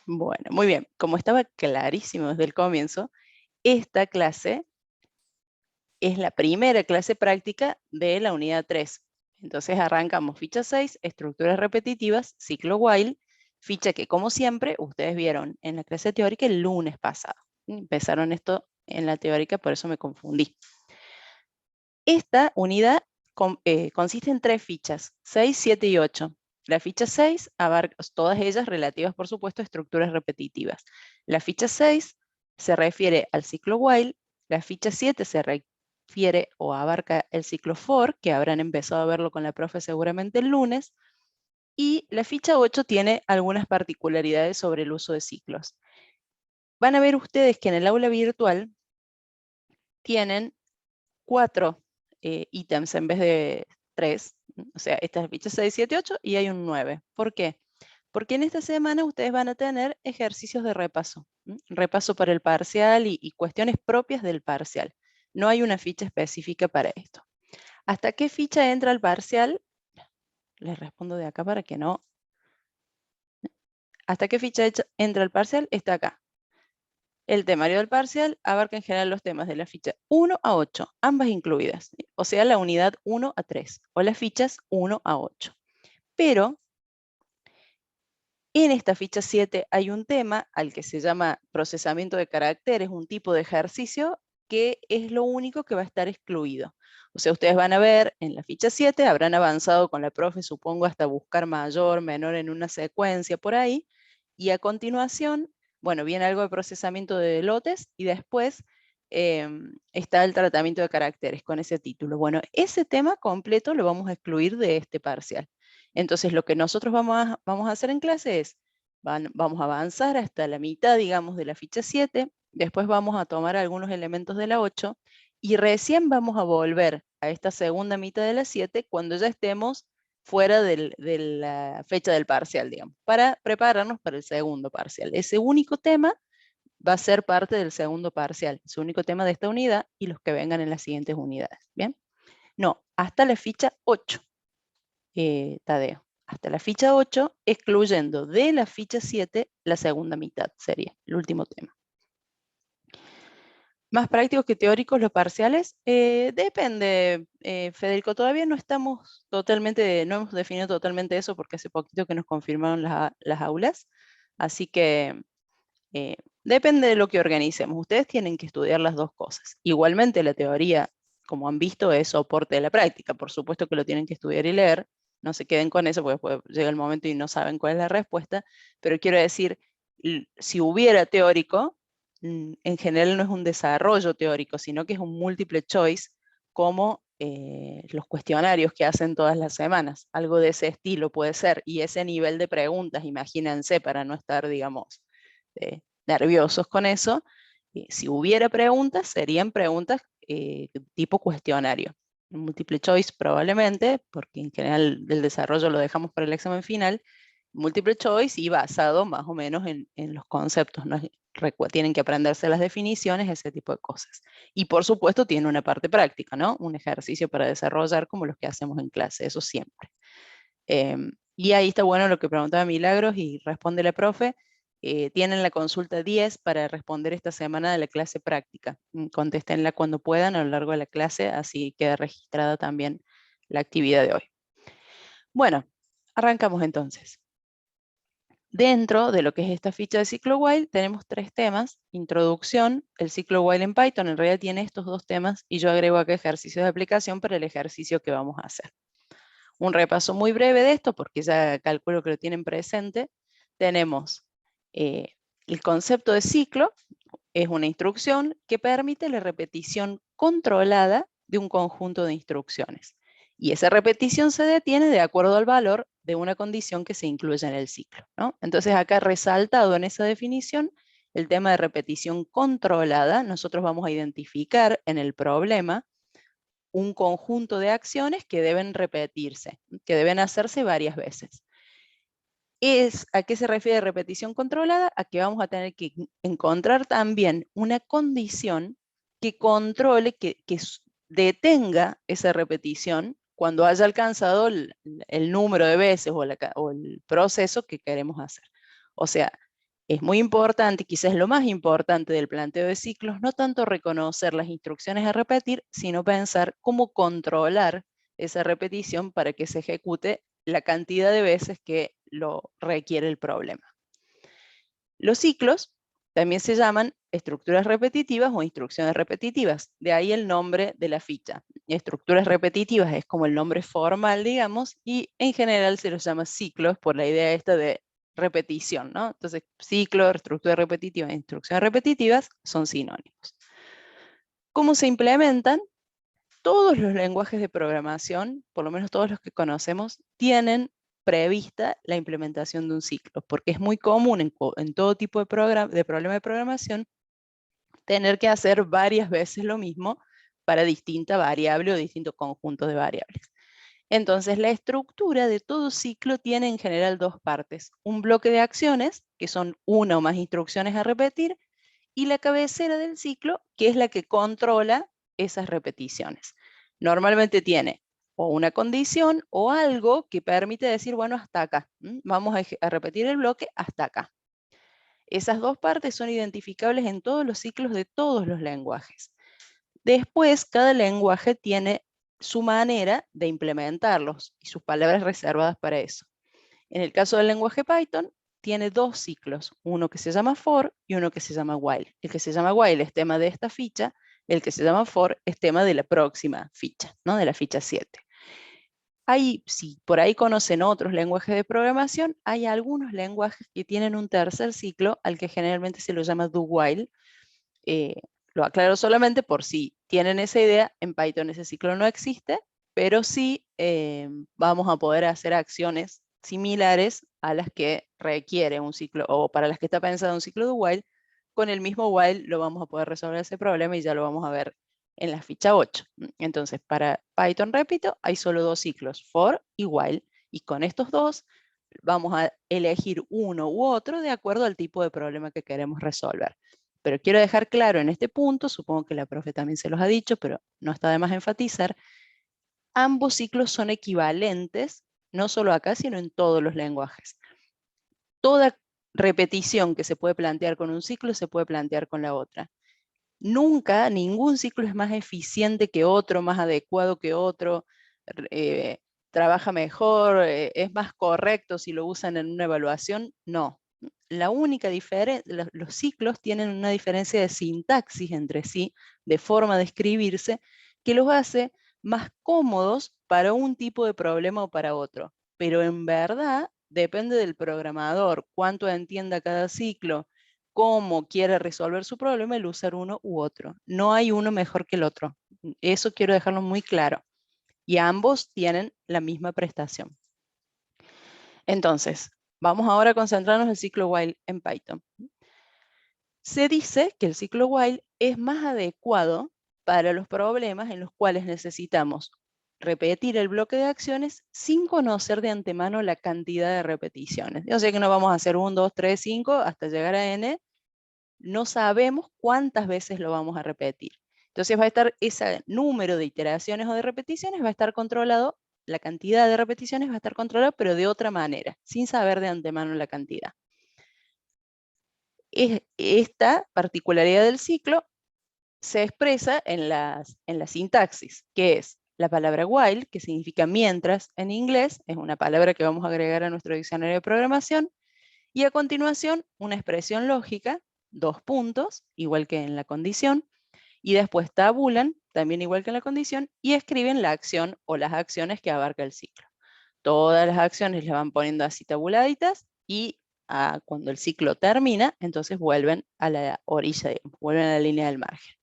Bueno, muy bien. Como estaba clarísimo desde el comienzo, esta clase es la primera clase práctica de la unidad 3. Entonces arrancamos ficha 6, estructuras repetitivas, ciclo while, ficha que como siempre ustedes vieron en la clase teórica el lunes pasado. Empezaron esto en la teórica, por eso me confundí. Esta unidad consiste en 3 fichas, 6, 7 y 8. La ficha 6 abarca todas ellas relativas, por supuesto, a estructuras repetitivas. La ficha 6 se refiere al ciclo while, la ficha 7 se refiere o abarca el ciclo for, que habrán empezado a verlo con la profe seguramente el lunes, y la ficha 8 tiene algunas particularidades sobre el uso de ciclos. Van a ver ustedes que en el aula virtual tienen 4 ítems en vez de 3. O sea, esta es ficha 6, 7, 8 y hay un 9. ¿Por qué? Porque en esta semana ustedes van a tener ejercicios de repaso. Repaso para el parcial y cuestiones propias del parcial. No hay una ficha específica para esto. ¿Hasta qué ficha entra el parcial? Les respondo de acá para que no. ¿Hasta qué ficha entra el parcial? Está acá. El temario del parcial abarca en general los temas de la ficha 1 a 8, ambas incluidas, o sea, la unidad 1 a 3, o las fichas 1 a 8. Pero en esta ficha 7 hay un tema al que se llama procesamiento de caracteres, un tipo de ejercicio que es lo único que va a estar excluido. O sea, ustedes van a ver en la ficha 7, habrán avanzado con la profe, supongo, hasta buscar mayor, menor en una secuencia por ahí, y a continuación, bueno, viene algo de procesamiento de lotes y después está el tratamiento de caracteres con ese título. Bueno, ese tema completo lo vamos a excluir de este parcial. Entonces, lo que nosotros vamos a hacer en clase es, vamos a avanzar hasta la mitad, digamos, de la ficha 7, después vamos a tomar algunos elementos de la 8 y recién vamos a volver a esta segunda mitad de la 7 cuando ya estemos fuera de la fecha del parcial, digamos, para prepararnos para el segundo parcial. Ese único tema va a ser parte del segundo parcial, ese único tema de esta unidad y los que vengan en las siguientes unidades. ¿Bien? No, hasta la ficha 8. Tadeo. Hasta la ficha 8, excluyendo de la ficha 7 la segunda mitad, sería el último tema. ¿Más prácticos que teóricos los parciales? Depende, Federico, todavía no estamos totalmente, no hemos definido totalmente eso porque hace poquito que nos confirmaron las aulas, así que depende de lo que organicemos. Ustedes tienen que estudiar las dos cosas. Igualmente la teoría, como han visto, es soporte de la práctica. Por supuesto que lo tienen que estudiar y leer. No se queden con eso porque después llega el momento y no saben cuál es la respuesta. Pero quiero decir, si hubiera teórico, en general no es un desarrollo teórico, sino que es un múltiple choice como los cuestionarios que hacen todas las semanas. Algo de ese estilo puede ser. Y ese nivel de preguntas, imagínense, para no estar, digamos, nerviosos con eso. Si hubiera preguntas, serían preguntas tipo cuestionario. Múltiple choice probablemente, porque en general el desarrollo lo dejamos para el examen final. Múltiple choice y basado más o menos en los conceptos, ¿no? Tienen que aprenderse las definiciones, ese tipo de cosas. Y por supuesto tiene una parte práctica, ¿no? Un ejercicio para desarrollar como los que hacemos en clase, eso siempre. Y ahí está bueno lo que preguntaba Milagros y responde la profe. Tienen la consulta 10 para responder esta semana de la clase práctica. Contéstenla cuando puedan a lo largo de la clase, así queda registrada también la actividad de hoy. Bueno, arrancamos entonces. Dentro de lo que es esta ficha de ciclo while, tenemos 3 temas. Introducción, el ciclo while en Python en realidad tiene estos 2 temas y yo agrego acá ejercicios de aplicación para el ejercicio que vamos a hacer. Un repaso muy breve de esto, porque ya calculo que lo tienen presente. Tenemos el concepto de ciclo, es una instrucción que permite la repetición controlada de un conjunto de instrucciones. Y esa repetición se detiene de acuerdo al valor de una condición que se incluye en el ciclo, ¿no? Entonces acá resaltado en esa definición el tema de repetición controlada, nosotros vamos a identificar en el problema un conjunto de acciones que deben repetirse, que deben hacerse varias veces. ¿A qué se refiere repetición controlada? A que vamos a tener que encontrar también una condición que controle, que detenga esa repetición cuando haya alcanzado el número de veces o el proceso que queremos hacer. O sea, Es muy importante, quizás lo más importante del planteo de ciclos, no tanto reconocer las instrucciones a repetir, sino pensar cómo controlar esa repetición para que se ejecute la cantidad de veces que lo requiere el problema. Los ciclos también se llaman estructuras repetitivas o instrucciones repetitivas, de ahí el nombre de la ficha. Estructuras repetitivas es como el nombre formal, digamos, y en general se los llama ciclos por la idea esta de repetición, ¿no? Entonces, ciclo, estructura repetitiva e instrucciones repetitivas son sinónimos. ¿Cómo se implementan? Todos los lenguajes de programación, por lo menos todos los que conocemos, tienen prevista la implementación de un ciclo, porque es muy común en todo tipo de problema de programación tener que hacer varias veces lo mismo para distinta variable o distintos conjuntos de variables. Entonces, la estructura de todo ciclo tiene en general dos partes. Un bloque de acciones, que son una o más instrucciones a repetir, y la cabecera del ciclo, que es la que controla esas repeticiones. Normalmente tiene o una condición o algo que permite decir, bueno, hasta acá. Vamos a repetir el bloque hasta acá. Esas dos partes son identificables en todos los ciclos de todos los lenguajes. Después, cada lenguaje tiene su manera de implementarlos y sus palabras reservadas para eso. En el caso del lenguaje Python, tiene dos ciclos, uno que se llama for y uno que se llama while. El que se llama while es tema de esta ficha, el que se llama for es tema de la próxima ficha, ¿no? De la ficha 7. Si por ahí conocen otros lenguajes de programación, hay algunos lenguajes que tienen un tercer ciclo al que generalmente se lo llama do while. Lo aclaro solamente por si tienen esa idea, en Python ese ciclo no existe, pero sí vamos a poder hacer acciones similares a las que requiere un ciclo, o para las que está pensado un ciclo de while. Con el mismo while lo vamos a poder resolver ese problema y ya lo vamos a ver en la ficha 8. Entonces, para Python, repito, hay solo dos ciclos, for y while, y con estos dos vamos a elegir uno u otro de acuerdo al tipo de problema que queremos resolver. Pero quiero dejar claro en este punto, supongo que la profe también se los ha dicho, pero no está de más enfatizar, ambos ciclos son equivalentes, no solo acá, sino en todos los lenguajes. Toda repetición que se puede plantear con un ciclo se puede plantear con la otra. Nunca, ningún ciclo es más eficiente que otro, más adecuado que otro, eh, trabaja mejor, es más correcto si lo usan en una evaluación. No. La única diferencia, los ciclos tienen una diferencia de sintaxis entre sí, de forma de escribirse, que los hace más cómodos para un tipo de problema o para otro. Pero en verdad depende del programador, cuánto entienda cada ciclo, cómo quiere resolver su problema, el usar uno u otro. No hay uno mejor que el otro. Eso quiero dejarlo muy claro. Y ambos tienen la misma prestación. Entonces, vamos ahora a concentrarnos en el ciclo while en Python. Se dice que el ciclo while es más adecuado para los problemas en los cuales necesitamos repetir el bloque de acciones sin conocer de antemano la cantidad de repeticiones. O sea que no vamos a hacer 1, 2, 3, 5 hasta llegar a n. No sabemos cuántas veces lo vamos a repetir. Entonces va a estar ese número de iteraciones o de repeticiones, va a estar controlado, la cantidad de repeticiones va a estar controlada, pero de otra manera, sin saber de antemano la cantidad. Esta particularidad del ciclo se expresa en la sintaxis, que es la palabra while, que significa mientras en inglés, es una palabra que vamos a agregar a nuestro diccionario de programación, y a continuación una expresión lógica, dos puntos, igual que en la condición, y después tabulan, también igual que en la condición, y escriben la acción o las acciones que abarca el ciclo. Todas las acciones las van poniendo así tabuladitas y cuando el ciclo termina, entonces vuelven a la orilla, vuelven a la línea del margen.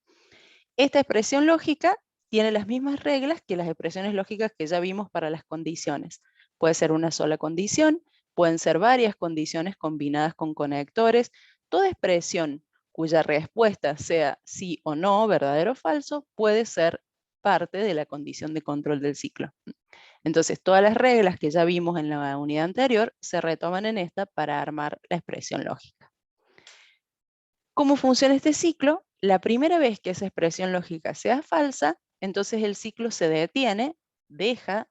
Esta expresión lógica tiene las mismas reglas que las expresiones lógicas que ya vimos para las condiciones. Puede ser una sola condición, pueden ser varias condiciones combinadas con conectores. Toda expresión cuya respuesta sea sí o no, verdadero o falso, puede ser parte de la condición de control del ciclo. Entonces, todas las reglas que ya vimos en la unidad anterior se retoman en esta para armar la expresión lógica. ¿Cómo funciona este ciclo? La primera vez que esa expresión lógica sea falsa, entonces el ciclo se detiene, deja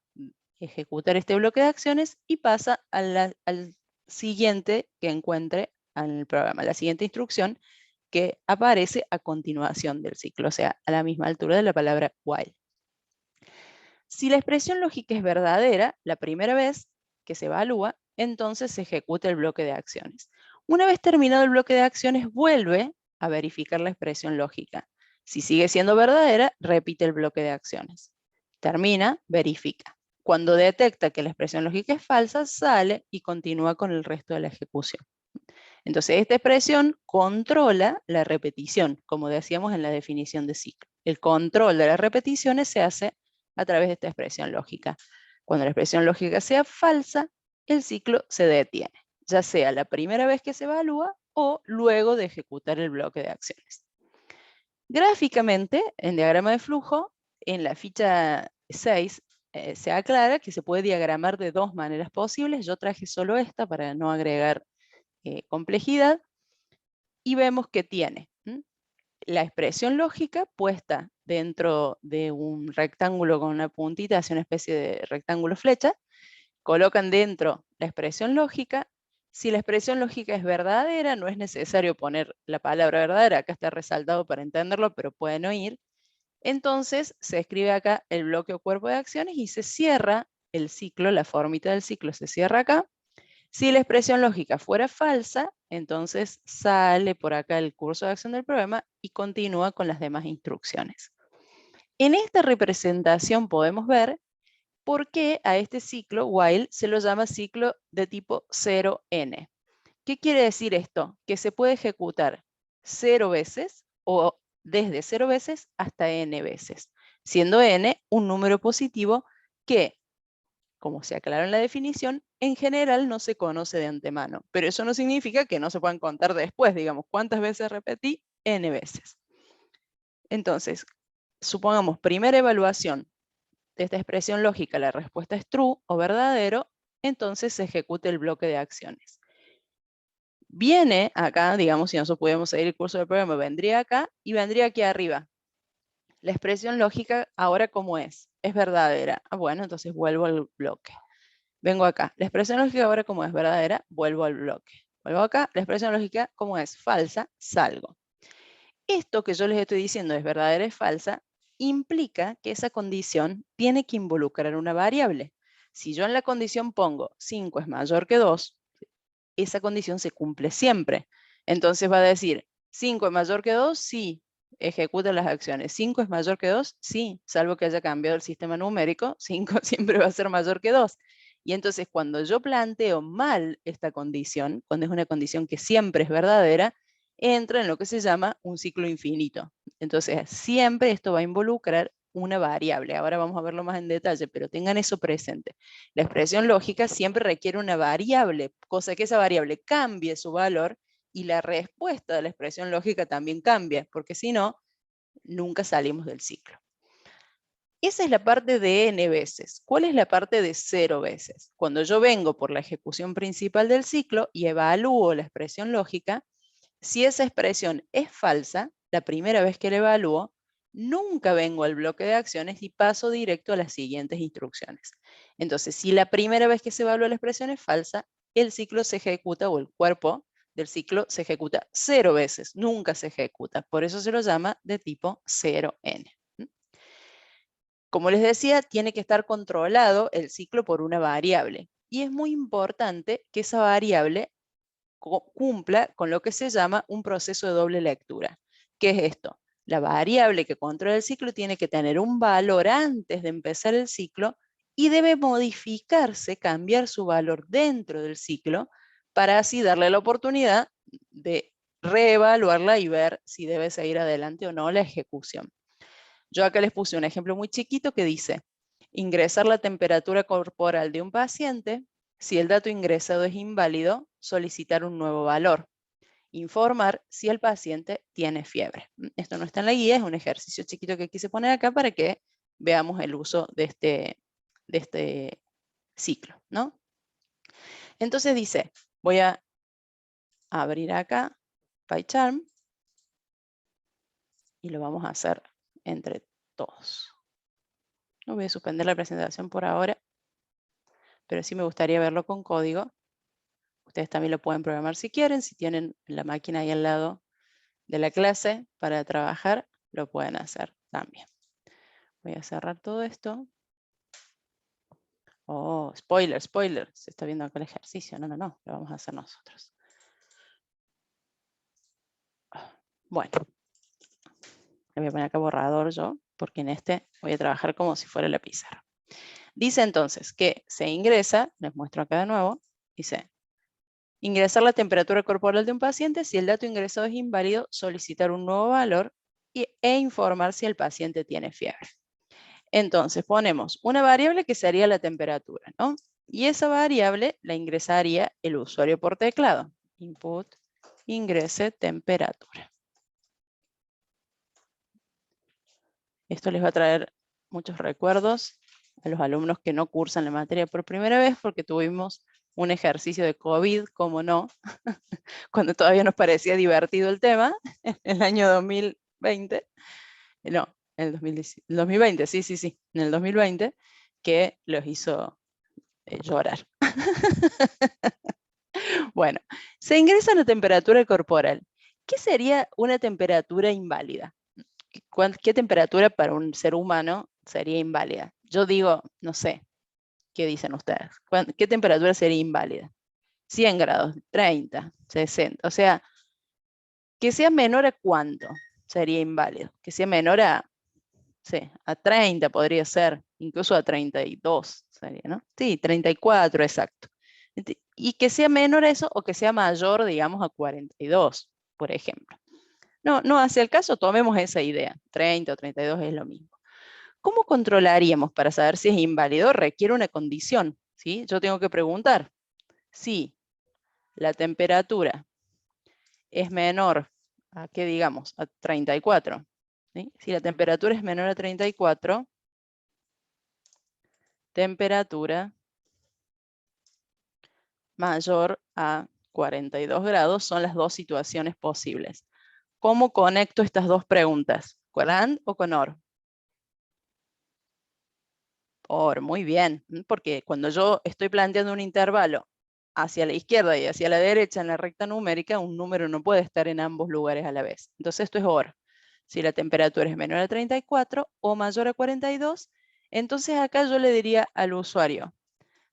ejecutar este bloque de acciones y pasa al siguiente que encuentre al programa, la siguiente instrucción que aparece a continuación del ciclo, o sea, a la misma altura de la palabra while. Si la expresión lógica es verdadera, la primera vez que se evalúa, entonces se ejecuta el bloque de acciones. Una vez terminado el bloque de acciones, vuelve a verificar la expresión lógica. Si sigue siendo verdadera, repite el bloque de acciones. Termina, verifica. Cuando detecta que la expresión lógica es falsa, sale y continúa con el resto de la ejecución. Entonces, esta expresión controla la repetición, como decíamos en la definición de ciclo. El control de las repeticiones se hace a través de esta expresión lógica. Cuando la expresión lógica sea falsa, el ciclo se detiene, ya sea la primera vez que se evalúa o luego de ejecutar el bloque de acciones. Gráficamente, en diagrama de flujo, en la ficha 6, se aclara que se puede diagramar de dos maneras posibles. Yo traje solo esta para no agregar complejidad, y vemos que tiene la expresión lógica puesta dentro de un rectángulo con una puntita, hace una especie de rectángulo flecha, colocan dentro la expresión lógica. Si la expresión lógica es verdadera, no es necesario poner la palabra verdadera, acá está resaltado para entenderlo, pero pueden oír. Entonces se escribe acá el bloque o cuerpo de acciones y se cierra el ciclo, la formita del ciclo se cierra acá. Si la expresión lógica fuera falsa, entonces sale por acá el curso de acción del programa y continúa con las demás instrucciones. En esta representación podemos ver por qué a este ciclo while se lo llama ciclo de tipo 0n. ¿Qué quiere decir esto? Que se puede ejecutar 0 veces o desde 0 veces hasta n veces, siendo n un número positivo que, como se aclaró en la definición, en general no se conoce de antemano, pero eso no significa que no se puedan contar después, digamos, ¿cuántas veces repetí? N veces. Entonces, supongamos primera evaluación de esta expresión lógica, la respuesta es true o verdadero, entonces se ejecuta el bloque de acciones. Viene acá, digamos, si nosotros pudiéramos seguir el curso del programa, vendría acá y vendría aquí arriba. La expresión lógica ahora, ¿cómo es? Es verdadera. Ah, bueno, entonces vuelvo al bloque. Vengo acá. La expresión lógica ahora, como es verdadera, vuelvo al bloque. Vuelvo acá. La expresión lógica, como es falsa, salgo. Esto que yo les estoy diciendo es verdadera, es falsa, implica que esa condición tiene que involucrar una variable. Si yo en la condición pongo 5 es mayor que 2, esa condición se cumple siempre. Entonces va a decir, 5 es mayor que 2, sí, ejecuta las acciones. 5 es mayor que 2, sí, salvo que haya cambiado el sistema numérico, 5 siempre va a ser mayor que 2. Y entonces cuando yo planteo mal esta condición, cuando es una condición que siempre es verdadera, entra en lo que se llama un ciclo infinito. Entonces siempre esto va a involucrar una variable. Ahora vamos a verlo más en detalle, pero tengan eso presente. La expresión lógica siempre requiere una variable, cosa que esa variable cambie su valor y la respuesta de la expresión lógica también cambia, porque si no, nunca salimos del ciclo. Esa es la parte de n veces. ¿Cuál es la parte de 0 veces? Cuando yo vengo por la ejecución principal del ciclo y evalúo la expresión lógica, si esa expresión es falsa, la primera vez que la evalúo, nunca vengo al bloque de acciones y paso directo a las siguientes instrucciones. Entonces, si la primera vez que se evalúa la expresión es falsa, el ciclo se ejecuta o el cuerpo del ciclo se ejecuta 0 veces, nunca se ejecuta. Por eso se lo llama de tipo 0n. Como les decía, tiene que estar controlado el ciclo por una variable. Y es muy importante que esa variable cumpla con lo que se llama un proceso de doble lectura. ¿Qué es esto? La variable que controla el ciclo tiene que tener un valor antes de empezar el ciclo y debe modificarse, cambiar su valor dentro del ciclo para así darle la oportunidad de reevaluarla y ver si debe seguir adelante o no la ejecución. Yo acá les puse un ejemplo muy chiquito que dice, ingresar la temperatura corporal de un paciente. Si el dato ingresado es inválido, solicitar un nuevo valor. Informar si el paciente tiene fiebre. Esto no está en la guía, es un ejercicio chiquito que quise poner acá para que veamos el uso de este ciclo, ¿no? Entonces dice, voy a abrir acá PyCharm y lo vamos a hacer entre todos. No voy a suspender la presentación por ahora, pero sí me gustaría verlo con código. Ustedes también lo pueden programar si quieren, si tienen la máquina ahí al lado de la clase para trabajar, lo pueden hacer también. Voy a cerrar todo esto. Oh, spoiler, spoiler. Se está viendo acá el ejercicio. No, lo vamos a hacer nosotros. Bueno, le voy a poner acá borrador yo, porque en este voy a trabajar como si fuera la pizarra. Dice entonces que se ingresa, les muestro acá de nuevo, dice, ingresar la temperatura corporal de un paciente, si el dato ingresado es inválido, solicitar un nuevo valor e informar si el paciente tiene fiebre. Entonces ponemos una variable que sería la temperatura, ¿no? Y esa variable la ingresaría el usuario por teclado. Input, ingrese temperatura. Esto les va a traer muchos recuerdos a los alumnos que no cursan la materia por primera vez, porque tuvimos un ejercicio de COVID, como no, cuando todavía nos parecía divertido el tema, en el año 2020, no, en el 2020, sí, en el 2020, que los hizo llorar. Bueno, se ingresa la temperatura corporal. ¿Qué sería una temperatura inválida? ¿Qué temperatura para un ser humano sería inválida? Yo digo, no sé, ¿qué dicen ustedes? ¿Qué temperatura sería inválida? 100 grados, 30, 60, o sea, que sea menor a cuánto sería inválido, que sea menor a, sí, a 30 podría ser, incluso a 32 sería, ¿no? Sí, 34, exacto. Y que sea menor a eso o que sea mayor, digamos, a 42, por ejemplo. No hace el caso, tomemos esa idea, 30 o 32 es lo mismo. ¿Cómo controlaríamos para saber si es inválido? Requiere una condición, ¿sí? Yo tengo que preguntar si la temperatura es menor a, ¿qué digamos? A 34. ¿Sí? Si la temperatura es menor a 34, temperatura mayor a 42 grados son las dos situaciones posibles. ¿Cómo conecto estas dos preguntas? ¿Con AND o con OR? OR, muy bien, porque cuando yo estoy planteando un intervalo hacia la izquierda y hacia la derecha en la recta numérica, un número no puede estar en ambos lugares a la vez. Entonces esto es OR. Si la temperatura es menor a 34 o mayor a 42, entonces acá yo le diría al usuario,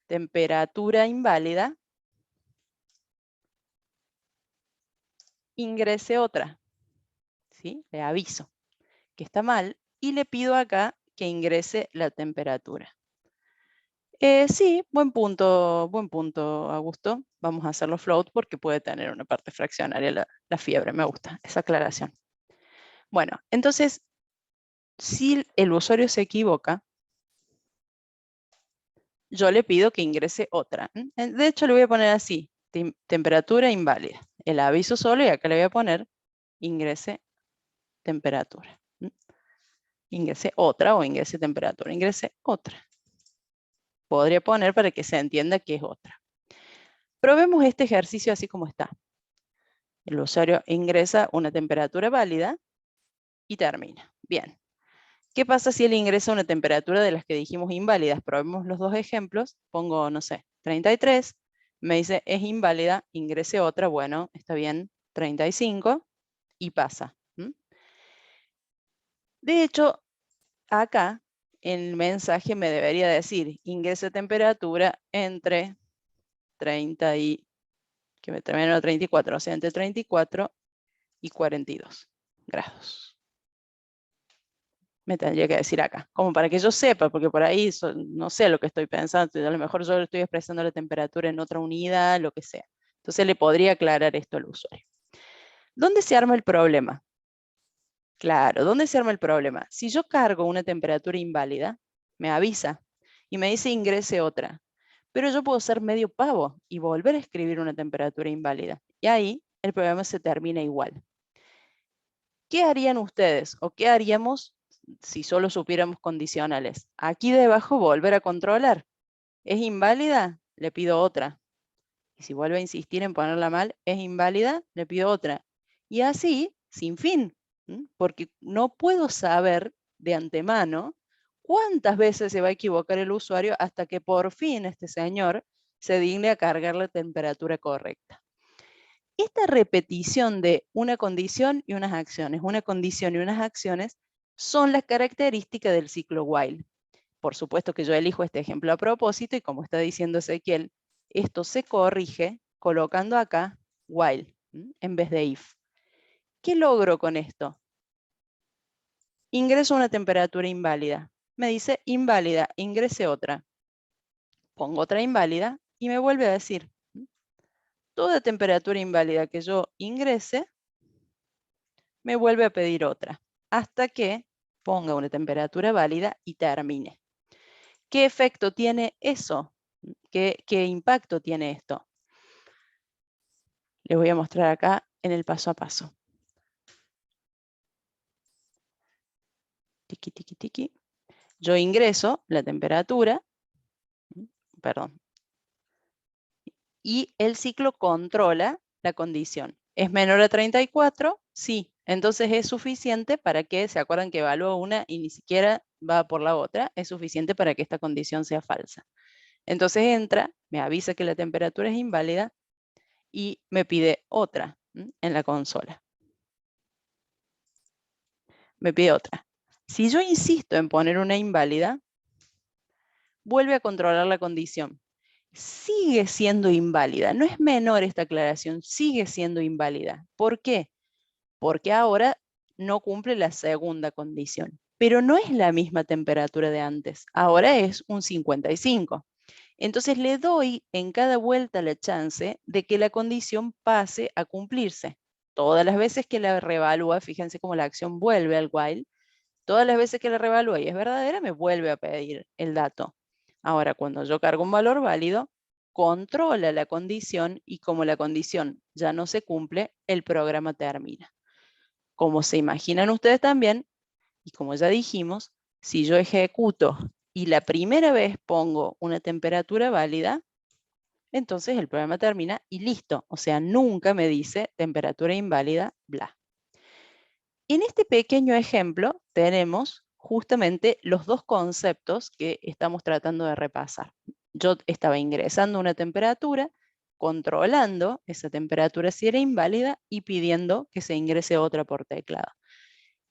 temperatura inválida, ingrese otra. ¿Sí? Le aviso que está mal y le pido acá que ingrese la temperatura. Sí, buen punto, Augusto. Vamos a hacerlo float porque puede tener una parte fraccionaria la fiebre. Me gusta esa aclaración. Bueno, entonces, si el usuario se equivoca, yo le pido que ingrese otra. De hecho, le voy a poner así, temperatura inválida. El aviso solo y acá le voy a poner ingrese temperatura. Ingrese otra o ingrese temperatura. Ingrese otra. Podría poner para que se entienda que es otra. Probemos este ejercicio así como está. El usuario ingresa una temperatura válida y termina. Bien. ¿Qué pasa si él ingresa una temperatura de las que dijimos inválidas? Probemos los dos ejemplos. Pongo, no sé, 33. Me dice, es inválida, ingrese otra. Bueno, está bien, 35. Y pasa. De hecho, acá el mensaje me debería decir, ingrese temperatura entre 30 y, que me termina en 34, o sea, entre 34 y 42 grados. Me tendría que decir acá, como para que yo sepa, porque por ahí no sé lo que estoy pensando, a lo mejor yo estoy expresando la temperatura en otra unidad, lo que sea. Entonces le podría aclarar esto al usuario. ¿Dónde se arma el problema? Claro, ¿dónde se arma el problema? Si yo cargo una temperatura inválida, me avisa y me dice ingrese otra, pero yo puedo ser medio pavo y volver a escribir una temperatura inválida. Y ahí el problema se termina igual. ¿Qué harían ustedes o qué haríamos si solo supiéramos condicionales? Aquí debajo volver a controlar. ¿Es inválida? Le pido otra. Y si vuelve a insistir en ponerla mal, ¿es inválida? Le pido otra. Y así, sin fin, porque no puedo saber de antemano cuántas veces se va a equivocar el usuario hasta que por fin este señor se digne a cargar la temperatura correcta. Esta repetición de una condición y unas acciones, una condición y unas acciones, son las características del ciclo while. Por supuesto que yo elijo este ejemplo a propósito y como está diciendo Ezequiel, esto se corrige colocando acá while en vez de if. ¿Qué logro con esto? Ingreso una temperatura inválida. Me dice inválida, ingrese otra. Pongo otra inválida y me vuelve a decir, toda temperatura inválida que yo ingrese, me vuelve a pedir otra, hasta que ponga una temperatura válida y termine. ¿Qué efecto tiene eso? ¿Qué impacto tiene esto? Les voy a mostrar acá en el paso a paso. Tiki, tiki, tiki. Yo ingreso la temperatura, perdón, y el ciclo controla la condición. ¿Es menor a 34? Sí. Entonces es suficiente para que, ¿se acuerdan que evalúa una y ni siquiera va por la otra? Es suficiente para que esta condición sea falsa. Entonces entra, me avisa que la temperatura es inválida y me pide otra en la consola. Me pide otra. Si yo insisto en poner una inválida, vuelve a controlar la condición. Sigue siendo inválida. No es menor esta aclaración, sigue siendo inválida. ¿Por qué? Porque ahora no cumple la segunda condición. Pero no es la misma temperatura de antes. Ahora es un 55. Entonces le doy en cada vuelta la chance de que la condición pase a cumplirse. Todas las veces que la reevalúa, fíjense cómo la acción vuelve al while, todas las veces que la reevalúa y es verdadera, me vuelve a pedir el dato. Ahora, cuando yo cargo un valor válido, controla la condición y como la condición ya no se cumple, el programa termina. Como se imaginan ustedes también, y como ya dijimos, si yo ejecuto y la primera vez pongo una temperatura válida, entonces el programa termina y listo. O sea, nunca me dice temperatura inválida, bla. En este pequeño ejemplo tenemos justamente los dos conceptos que estamos tratando de repasar. Yo estaba ingresando una temperatura, controlando esa temperatura si era inválida y pidiendo que se ingrese otra por teclado.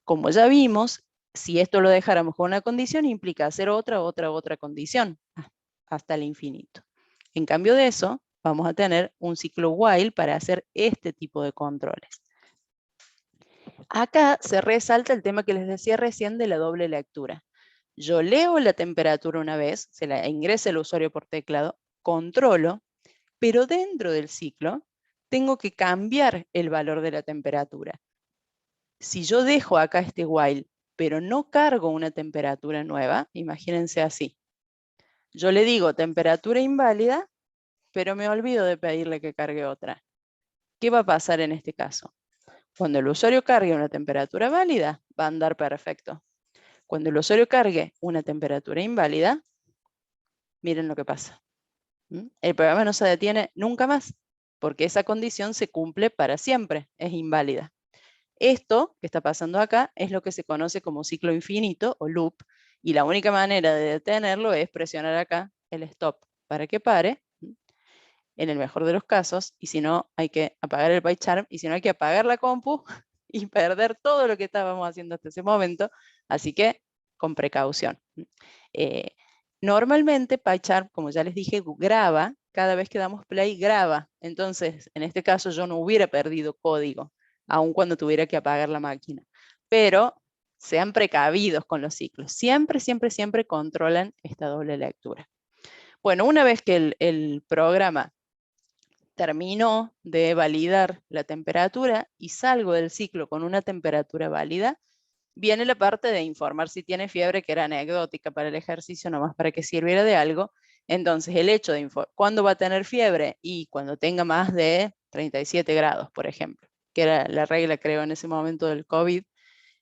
Como ya vimos, si esto lo dejáramos con una condición, implica hacer otra condición, hasta el infinito. En cambio de eso, vamos a tener un ciclo while para hacer este tipo de controles. Acá se resalta el tema que les decía recién de la doble lectura. Yo leo la temperatura una vez, se la ingresa el usuario por teclado, controlo, pero dentro del ciclo tengo que cambiar el valor de la temperatura. Si yo dejo acá este while, pero no cargo una temperatura nueva, imagínense así. Yo le digo temperatura inválida, pero me olvido de pedirle que cargue otra. ¿Qué va a pasar en este caso? Cuando el usuario cargue una temperatura válida, va a andar perfecto. Cuando el usuario cargue una temperatura inválida, miren lo que pasa. El programa no se detiene nunca más, porque esa condición se cumple para siempre, es inválida. Esto que está pasando acá es lo que se conoce como ciclo infinito o loop, y la única manera de detenerlo es presionar acá el stop para que pare, en el mejor de los casos, y si no hay que apagar el PyCharm, y si no hay que apagar la compu y perder todo lo que estábamos haciendo hasta ese momento, así que con precaución. Normalmente PyCharm, como ya les dije, graba, cada vez que damos play graba, entonces en este caso yo no hubiera perdido código, aun cuando tuviera que apagar la máquina, pero sean precavidos con los ciclos, siempre, siempre, siempre controlan esta doble lectura. Bueno, una vez que el programa terminó de validar la temperatura y salgo del ciclo con una temperatura válida, viene la parte de informar si tiene fiebre, que era anecdótica para el ejercicio, nomás para que sirviera de algo. Entonces, el hecho de informar cuándo va a tener fiebre y cuando tenga más de 37 grados, por ejemplo, que era la regla, creo, en ese momento del COVID.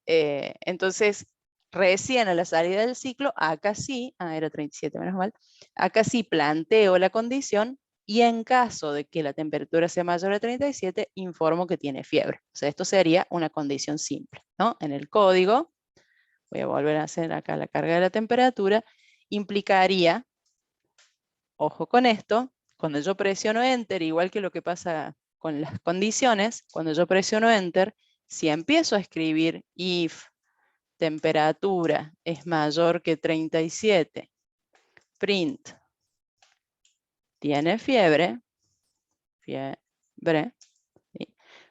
Entonces, recién a la salida del ciclo, acá sí, era 37 menos mal, acá sí planteo la condición y en caso de que la temperatura sea mayor a 37, informo que tiene fiebre. O sea, esto sería una condición simple, ¿no? En el código, voy a volver a hacer acá la carga de la temperatura, implicaría, ojo con esto, Cuando yo presiono Enter, igual que lo que pasa con las condiciones, cuando yo presiono Enter, si empiezo a escribir if temperatura es mayor que 37, print tiene fiebre, ¿sí?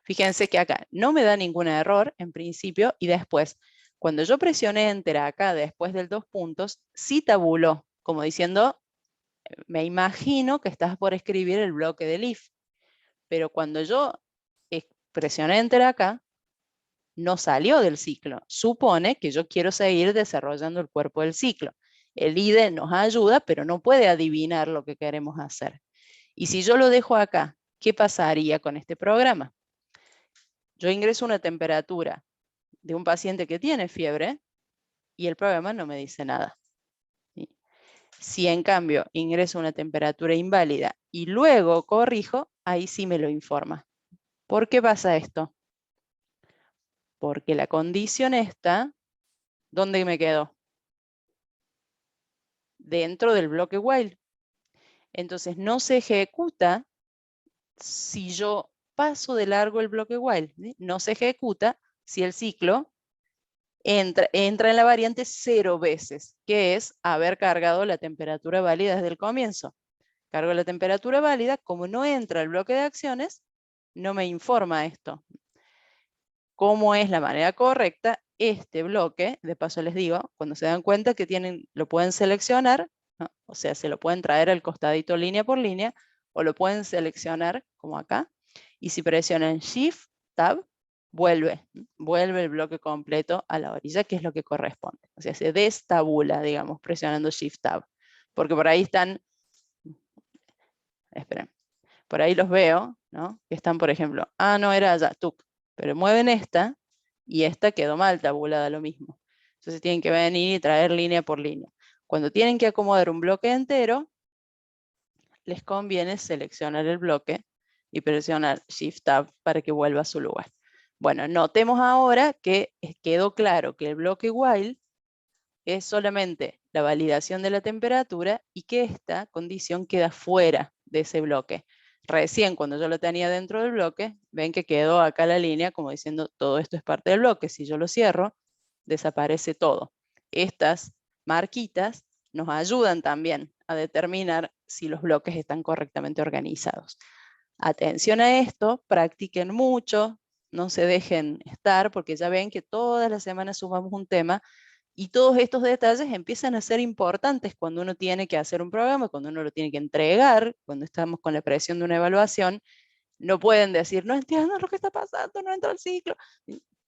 Fíjense que acá no me da ningún error en principio y después, cuando yo presioné Enter acá después del 2 puntos, sí tabuló, como diciendo, me imagino que estás por escribir el bloque del if. Pero cuando yo presioné Enter acá, no salió del ciclo. Supone que yo quiero seguir desarrollando el cuerpo del ciclo. El IDE nos ayuda, pero no puede adivinar lo que queremos hacer. Y si yo lo dejo acá, ¿qué pasaría con este programa? Yo ingreso una temperatura de un paciente que tiene fiebre y el programa no me dice nada. ¿Sí? Si en cambio ingreso una temperatura inválida y luego corrijo, ahí sí me lo informa. ¿Por qué pasa esto? Porque la condición está, ¿dónde me quedó? Dentro del bloque while. Entonces no se ejecuta si yo paso de largo el bloque while. ¿Sí? No se ejecuta si el ciclo entra en la variante 0 veces, que es haber cargado la temperatura válida desde el comienzo. Cargo la temperatura válida, como no entra el bloque de acciones, no me informa esto. ¿Cómo es la manera correcta? Este bloque, de paso les digo, cuando se dan cuenta que lo pueden seleccionar, ¿no? O sea, se lo pueden traer al costadito línea por línea, o lo pueden seleccionar, como acá, y si presionan Shift, Tab, vuelve el bloque completo a la orilla, que es lo que corresponde. O sea, se destabula, digamos, presionando Shift, Tab. Porque por ahí están, esperen, por ahí los veo, ¿no? Que están, por ejemplo, no era allá, tuc, pero mueven esta y esta quedó mal tabulada lo mismo. Entonces tienen que venir y traer línea por línea. Cuando tienen que acomodar un bloque entero, les conviene seleccionar el bloque y presionar Shift Tab para que vuelva a su lugar. Bueno, notemos ahora que quedó claro que el bloque while es solamente la validación de la temperatura y que esta condición queda fuera de ese bloque. Recién cuando yo lo tenía dentro del bloque, ven que quedó acá la línea como diciendo todo esto es parte del bloque. Si yo lo cierro, desaparece todo. Estas marquitas nos ayudan también a determinar si los bloques están correctamente organizados. Atención a esto, practiquen mucho, no se dejen estar porque ya ven que todas las semanas sumamos un tema y todos estos detalles empiezan a ser importantes cuando uno tiene que hacer un programa, cuando uno lo tiene que entregar, cuando estamos con la presión de una evaluación. No pueden decir, no entiendo lo que está pasando, no entro al ciclo.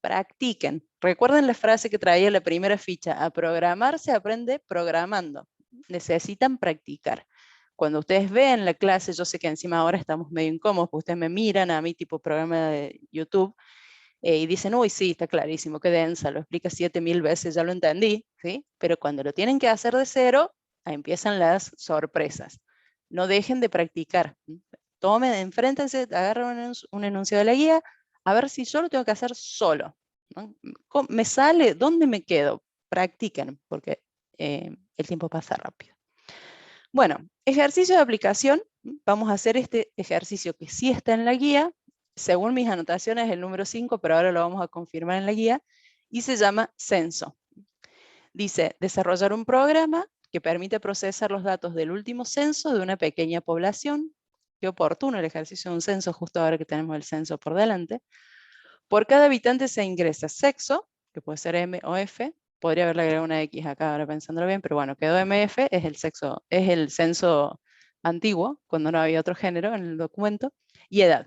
Practiquen. Recuerden la frase que traía la primera ficha, a programar se aprende programando. Necesitan practicar. Cuando ustedes ven la clase, yo sé que encima ahora estamos medio incómodos, porque ustedes me miran a mí tipo programa de YouTube, y dicen, uy, sí, está clarísimo, qué densa, lo explica 7000 veces, ya lo entendí, ¿sí? Pero cuando lo tienen que hacer de cero, ahí empiezan las sorpresas. No dejen de practicar. Tomen, enfréntense, agarren un enunciado de la guía, a ver si yo lo tengo que hacer solo, ¿no? ¿Me sale? ¿Dónde me quedo? Practiquen, porque el tiempo pasa rápido. Bueno, ejercicio de aplicación. Vamos a hacer este ejercicio que sí está en la guía. Según mis anotaciones, el número 5, pero ahora lo vamos a confirmar en la guía, y se llama censo. Dice, desarrollar un programa que permite procesar los datos del último censo de una pequeña población. Qué oportuno el ejercicio de un censo, justo ahora que tenemos el censo por delante. Por cada habitante se ingresa sexo, que puede ser M o F. Podría haberle agregado una X acá ahora pensándolo bien, pero bueno, quedó MF, es el sexo, es el censo antiguo, cuando no había otro género en el documento, y edad.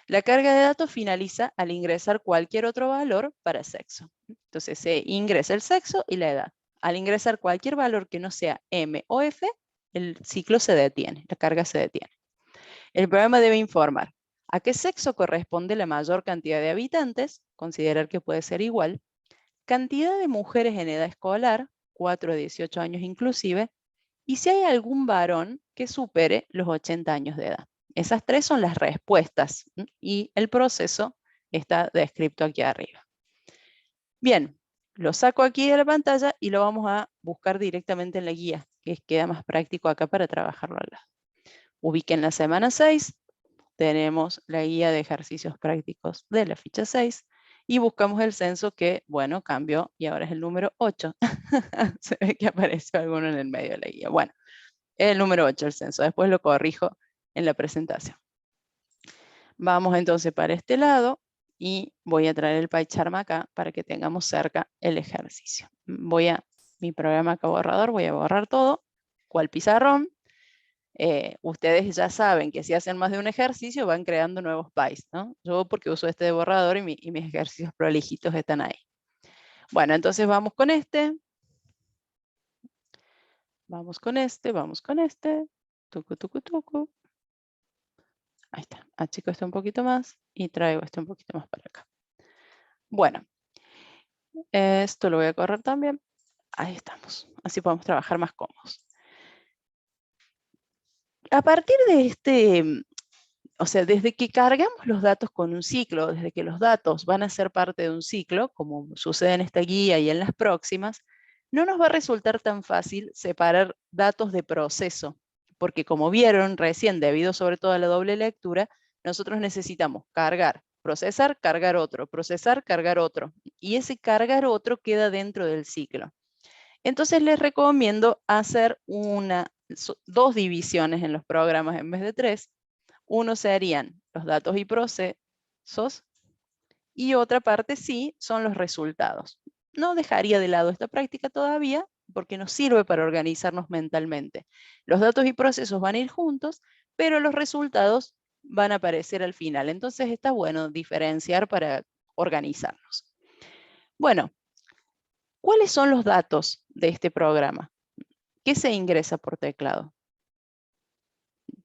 La carga de datos finaliza al ingresar cualquier otro valor para sexo. Entonces se ingresa el sexo y la edad. Al ingresar cualquier valor que no sea M o F, el ciclo se detiene, la carga se detiene. El programa debe informar a qué sexo corresponde la mayor cantidad de habitantes, considerar que puede ser igual, cantidad de mujeres en edad escolar, 4 a 18 años inclusive, y si hay algún varón que supere los 80 años de edad. Esas tres son las respuestas y el proceso está descrito aquí arriba. Bien, lo saco aquí de la pantalla y lo vamos a buscar directamente en la guía, que queda más práctico acá para trabajarlo al lado. ubiquen la semana 6, tenemos la guía de ejercicios prácticos de la ficha 6 y buscamos el censo que, bueno, cambió y ahora es el número 8. Se ve que apareció alguno en el medio de la guía. Bueno, es el número 8 el censo, después lo corrijo en la presentación. Vamos entonces para este lado y voy a traer el PyCharm acá para que tengamos cerca el ejercicio. Voy a mi programa acá borrador, voy a borrar todo, cual pizarrón. Ustedes ya saben que si hacen más de un ejercicio van creando nuevos PYs, ¿no? Yo porque uso este de borrador y mis ejercicios prolijitos están ahí. Bueno, entonces vamos con este. Vamos con este, vamos con este. Tucu, tucu, tucu. Ahí está. Achico esto un poquito más y traigo esto un poquito más para acá. Bueno, esto lo voy a correr también. Ahí estamos. Así podemos trabajar más cómodos. A partir de este, o sea, desde que cargamos los datos con un ciclo, desde que los datos van a ser parte de un ciclo, como sucede en esta guía y en las próximas, no nos va a resultar tan fácil separar datos de proceso, porque como vieron recién, debido sobre todo a la doble lectura, nosotros necesitamos cargar, procesar, cargar otro, procesar, cargar otro, y ese cargar otro queda dentro del ciclo. Entonces les recomiendo hacer dos divisiones en los programas en vez de 3. Uno serían los datos y procesos y otra parte sí son los resultados. No dejaría de lado esta práctica todavía porque nos sirve para organizarnos mentalmente. Los datos y procesos van a ir juntos, pero los resultados van a aparecer al final. Entonces está bueno diferenciar para organizarnos. Bueno, ¿cuáles son los datos de este programa? ¿Qué se ingresa por teclado?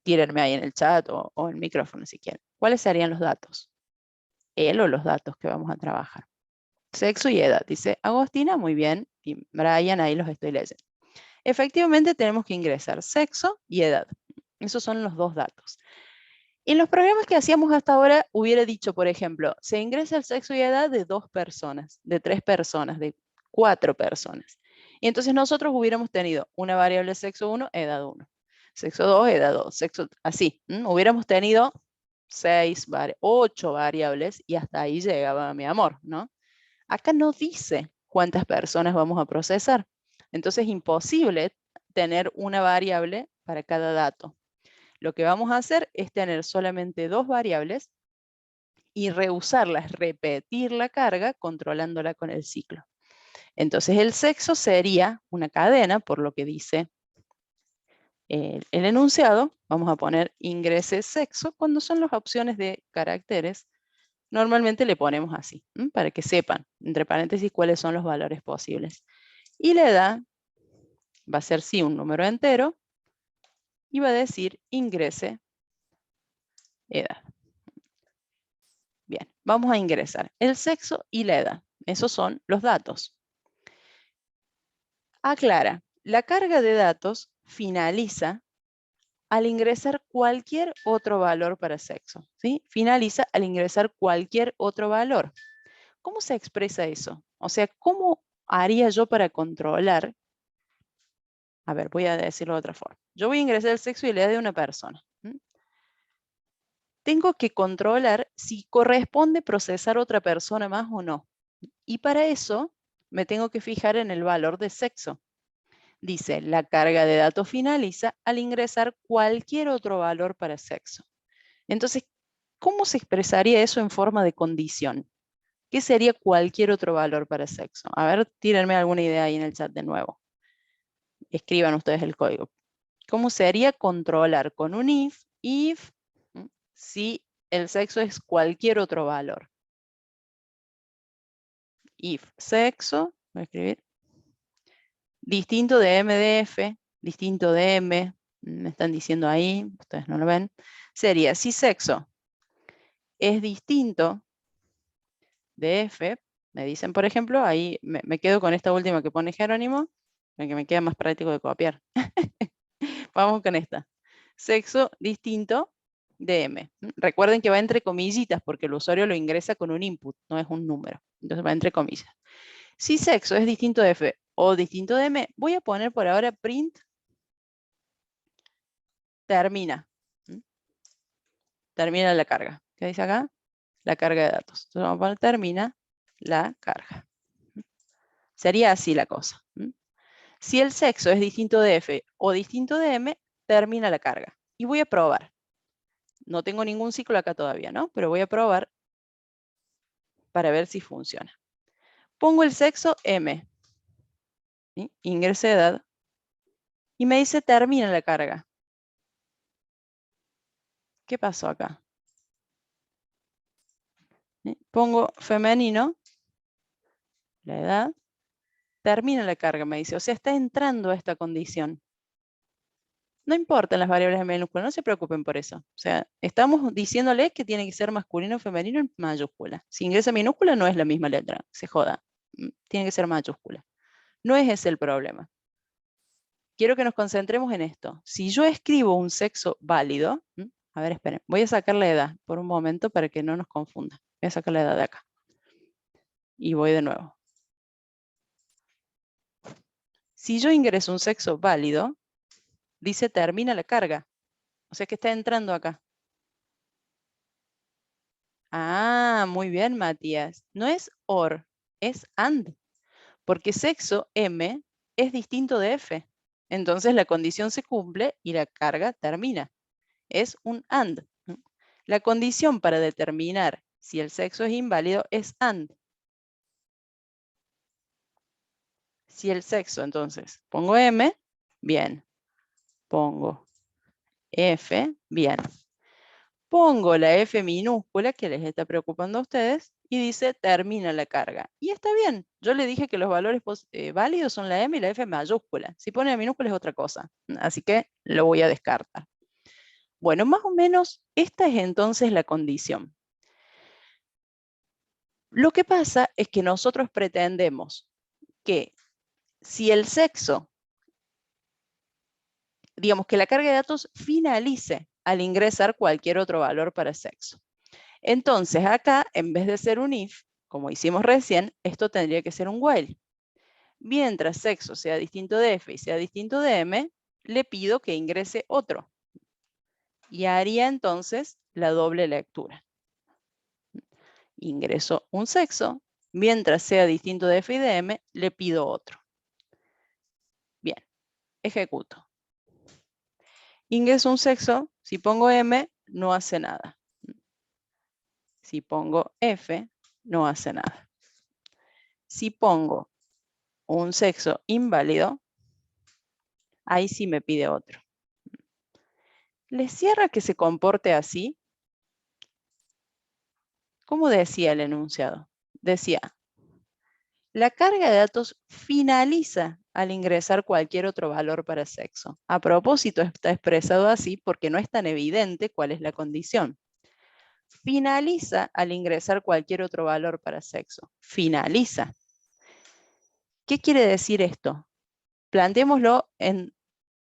Tírenme ahí en el chat o en el micrófono si quieren. ¿Cuáles serían los datos? Él o los datos que vamos a trabajar. Sexo y edad, dice Agostina, muy bien, y Brian, ahí los estoy leyendo. Efectivamente tenemos que ingresar sexo y edad. Esos son los dos datos. En los programas que hacíamos hasta ahora hubiera dicho, por ejemplo, se ingresa el sexo y edad de 2 personas, de 3 personas, de 4 personas. Y entonces nosotros hubiéramos tenido una variable sexo 1, edad 1. Sexo 2, edad 2, sexo, así. Hubiéramos tenido 8 variables y hasta ahí llegaba mi amor, ¿no? Acá no dice cuántas personas vamos a procesar. Entonces es imposible tener una variable para cada dato. Lo que vamos a hacer es tener solamente 2 variables y reusarlas, repetir la carga controlándola con el ciclo. Entonces el sexo sería una cadena, por lo que dice el enunciado. Vamos a poner ingrese sexo cuando son las opciones de caracteres. Normalmente le ponemos así, para que sepan, entre paréntesis, cuáles son los valores posibles. Y la edad va a ser sí un número entero y va a decir ingrese edad. Bien, vamos a ingresar el sexo y la edad. Esos son los datos. Aclara, la carga de datos finaliza al ingresar cualquier otro valor para sexo. ¿Sí? Finaliza al ingresar cualquier otro valor. ¿Cómo se expresa eso? O sea, ¿cómo haría yo para controlar? A ver, voy a decirlo de otra forma. Yo voy a ingresar el sexo y la edad de una persona. Tengo que controlar si corresponde procesar otra persona más o no. Y para eso me tengo que fijar en el valor de sexo. Dice, la carga de datos finaliza al ingresar cualquier otro valor para sexo. Entonces, ¿cómo se expresaría eso en forma de condición? ¿Qué sería cualquier otro valor para sexo? A ver, tírenme alguna idea ahí en el chat de nuevo. Escriban ustedes el código. ¿Cómo sería controlar con un if, si el sexo es cualquier otro valor? If sexo, voy a escribir, distinto de m de f, distinto de m, me están diciendo ahí, ustedes no lo ven, sería si sexo es distinto de f, me dicen por ejemplo, ahí me quedo con esta última que pone Jerónimo, porque me queda más práctico de copiar. Vamos con esta. Sexo distinto de m. Recuerden que va entre comillitas porque el usuario lo ingresa con un input, no es un número. Entonces va entre comillas. Si sexo es distinto de f o distinto de m, voy a poner por ahora print termina. termina la carga. ¿Qué dice acá? La carga de datos. Entonces vamos a poner termina la carga. Sería así la cosa. Si el sexo es distinto de F o distinto de M, termina la carga. Y voy a probar. No tengo ningún ciclo acá todavía, ¿no? Pero voy a probar para ver si funciona. Pongo el sexo M. ¿Sí? Ingreso de edad. Y me dice termina la carga. ¿Qué pasó acá? ¿Sí? Pongo femenino, la edad, termina la carga, me dice. O sea, está entrando a esta condición. No importan las variables en minúscula, no se preocupen por eso. O sea, estamos diciéndole que tiene que ser masculino o femenino en mayúscula. Si ingresa minúscula no es la misma letra, se joda. Tiene que ser mayúscula. No es ese el problema. Quiero que nos concentremos en esto. Si yo escribo un sexo válido, a ver, esperen, voy a sacar la edad por un momento para que no nos confunda. Voy a sacar la edad de acá. Y voy de nuevo. Si yo ingreso un sexo válido, dice termina la carga. O sea que está entrando acá. Ah, muy bien, Matías. No es OR, es AND. Porque sexo M es distinto de F. Entonces la condición se cumple y la carga termina. Es un AND. La condición para determinar si el sexo es inválido es AND. Si el sexo, entonces, pongo M, bien. Pongo F, bien. Pongo la F minúscula que les está preocupando a ustedes y dice termina la carga. Y está bien, yo le dije que los valores válidos son la M y la F mayúscula. Si pone la minúscula es otra cosa, así que lo voy a descartar. Bueno, más o menos esta es entonces la condición. Lo que pasa es que nosotros pretendemos que si el sexo, digamos que la carga de datos finalice al ingresar cualquier otro valor para sexo. Entonces acá, en vez de ser un if, como hicimos recién, esto tendría que ser un while. Mientras sexo sea distinto de F y sea distinto de M, le pido que ingrese otro. Y haría entonces la doble lectura. Ingreso un sexo, mientras sea distinto de F y de M, le pido otro. Bien, ejecuto. Ingreso un sexo, si pongo M, no hace nada. Si pongo F, no hace nada. Si pongo un sexo inválido, ahí sí me pide otro. ¿Le cierra que se comporte así? ¿Cómo decía el enunciado? Decía, la carga de datos finaliza al ingresar cualquier otro valor para sexo. A propósito, está expresado así porque no es tan evidente cuál es la condición. Finaliza al ingresar cualquier otro valor para sexo. Finaliza. ¿Qué quiere decir esto? Planteémoslo en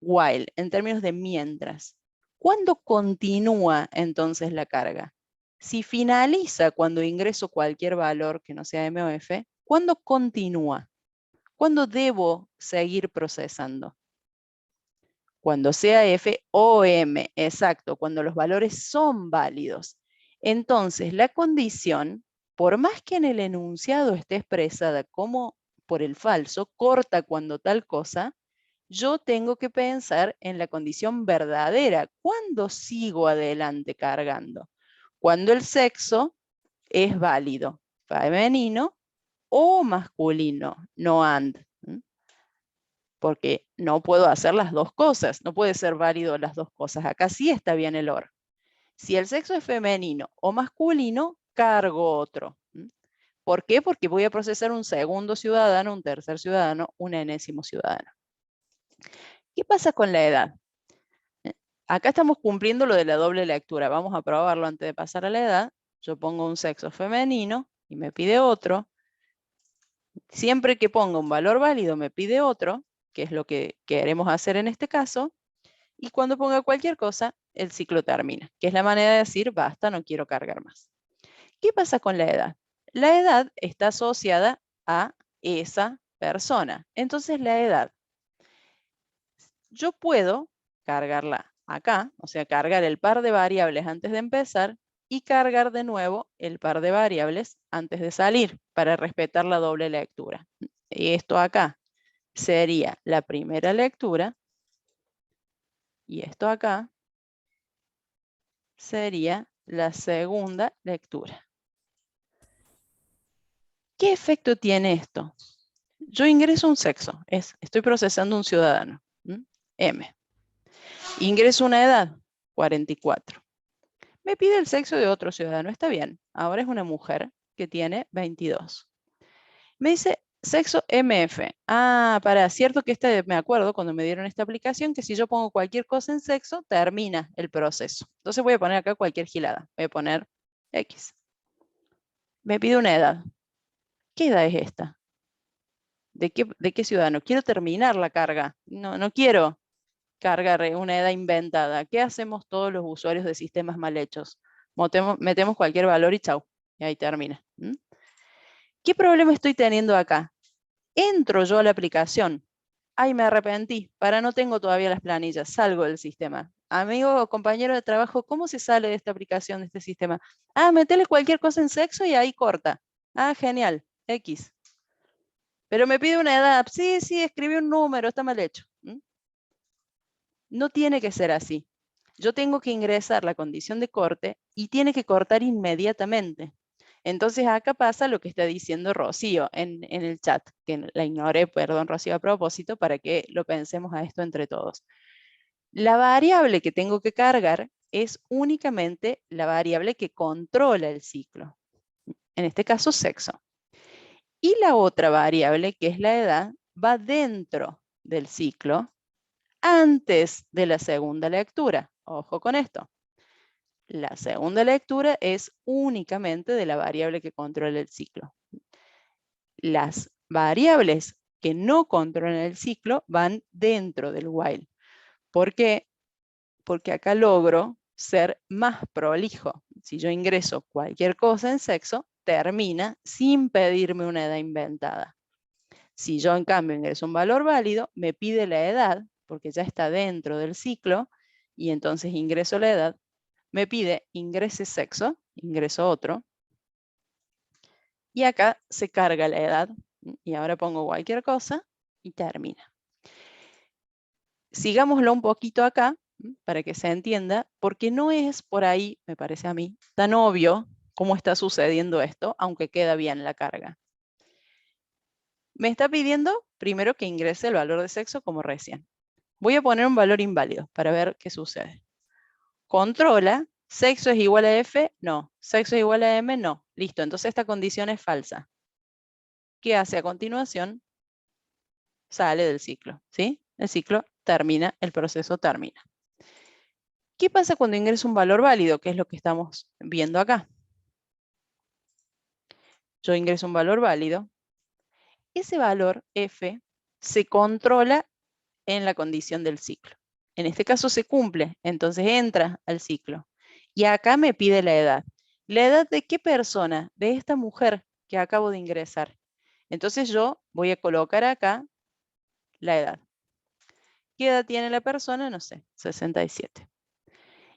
while, en términos de mientras. ¿Cuándo continúa entonces la carga? Si finaliza cuando ingreso cualquier valor que no sea M o F, ¿cuándo continúa? ¿Cuándo debo seguir procesando? Cuando sea F o M, exacto, cuando los valores son válidos. Entonces, la condición, por más que en el enunciado esté expresada como por el falso, corta cuando tal cosa, yo tengo que pensar en la condición verdadera. ¿Cuándo sigo adelante cargando? Cuando el sexo es válido, femenino o masculino, no and. Porque no puedo hacer las dos cosas, no puede ser válido las dos cosas. Acá sí está bien el OR. Si el sexo es femenino o masculino, cargo otro. ¿Por qué? Porque voy a procesar un segundo ciudadano, un tercer ciudadano, un enésimo ciudadano. ¿Qué pasa con la edad? Acá estamos cumpliendo lo de la doble lectura. Vamos a probarlo antes de pasar a la edad. Yo pongo un sexo femenino y me pide otro. Siempre que ponga un valor válido me pide otro, que es lo que queremos hacer en este caso. Y cuando ponga cualquier cosa, el ciclo termina, que es la manera de decir, basta, no quiero cargar más. ¿Qué pasa con la edad? La edad está asociada a esa persona. Entonces la edad, yo puedo cargarla acá, o sea, cargar el par de variables antes de empezar y cargar de nuevo el par de variables antes de salir para respetar la doble lectura. Y esto acá sería la primera lectura y esto acá sería la segunda lectura. ¿Qué efecto tiene esto? Yo ingreso un sexo, estoy procesando un ciudadano, M. Ingreso una edad, 44. Me pide el sexo de otro ciudadano, está bien. Ahora es una mujer que tiene 22. Me dice sexo MF. Ah, cierto que me acuerdo cuando me dieron esta aplicación que si yo pongo cualquier cosa en sexo, termina el proceso. Entonces voy a poner acá cualquier gilada. Voy a poner X. Me pide una edad. ¿Qué edad es esta? ¿De qué ciudadano? Quiero terminar la carga. No quiero cargar una edad inventada. ¿Qué hacemos todos los usuarios de sistemas mal hechos? Metemos cualquier valor y chau. Y ahí termina. ¿Qué problema estoy teniendo acá? Entro yo a la aplicación. Ay, me arrepentí. No tengo todavía las planillas. Salgo del sistema. Amigo o compañero de trabajo, ¿cómo se sale de esta aplicación, de este sistema? Ah, metele cualquier cosa en sexo y ahí corta. Ah, genial. X. Pero me pide una edad. Sí, escribí un número. Está mal hecho. No tiene que ser así. Yo tengo que ingresar la condición de corte y tiene que cortar inmediatamente. Entonces acá pasa lo que está diciendo Rocío en el chat, que la ignoré, perdón Rocío, a propósito, para que lo pensemos a esto entre todos. La variable que tengo que cargar es únicamente la variable que controla el ciclo. En este caso, sexo. Y la otra variable, que es la edad, va dentro del ciclo antes de la segunda lectura. Ojo con esto. La segunda lectura es únicamente de la variable que controla el ciclo. Las variables que no controlan el ciclo van dentro del while. ¿Por qué? Porque acá logro ser más prolijo. Si yo ingreso cualquier cosa en sexo, termina sin pedirme una edad inventada. Si yo en cambio ingreso un valor válido, me pide la edad, porque ya está dentro del ciclo, y entonces ingreso la edad, me pide ingrese sexo, ingreso otro, y acá se carga la edad, y ahora pongo cualquier cosa, y termina. Sigámoslo un poquito acá, para que se entienda, porque no es por ahí, me parece a mí, tan obvio cómo está sucediendo esto, aunque queda bien la carga. Me está pidiendo primero que ingrese el valor de sexo como recién. Voy a poner un valor inválido para ver qué sucede. Controla, sexo es igual a F, no. Sexo es igual a M, no. Listo, entonces esta condición es falsa. ¿Qué hace a continuación? Sale del ciclo, ¿sí? El ciclo termina, el proceso termina. ¿Qué pasa cuando ingreso un valor válido? Que es lo que estamos viendo acá. Yo ingreso un valor válido. Ese valor, F, se controla en la condición del ciclo. En este caso se cumple, entonces entra al ciclo. Y acá me pide la edad. ¿La edad de qué persona? De esta mujer que acabo de ingresar. Entonces yo voy a colocar acá la edad. ¿Qué edad tiene la persona? No sé, 67.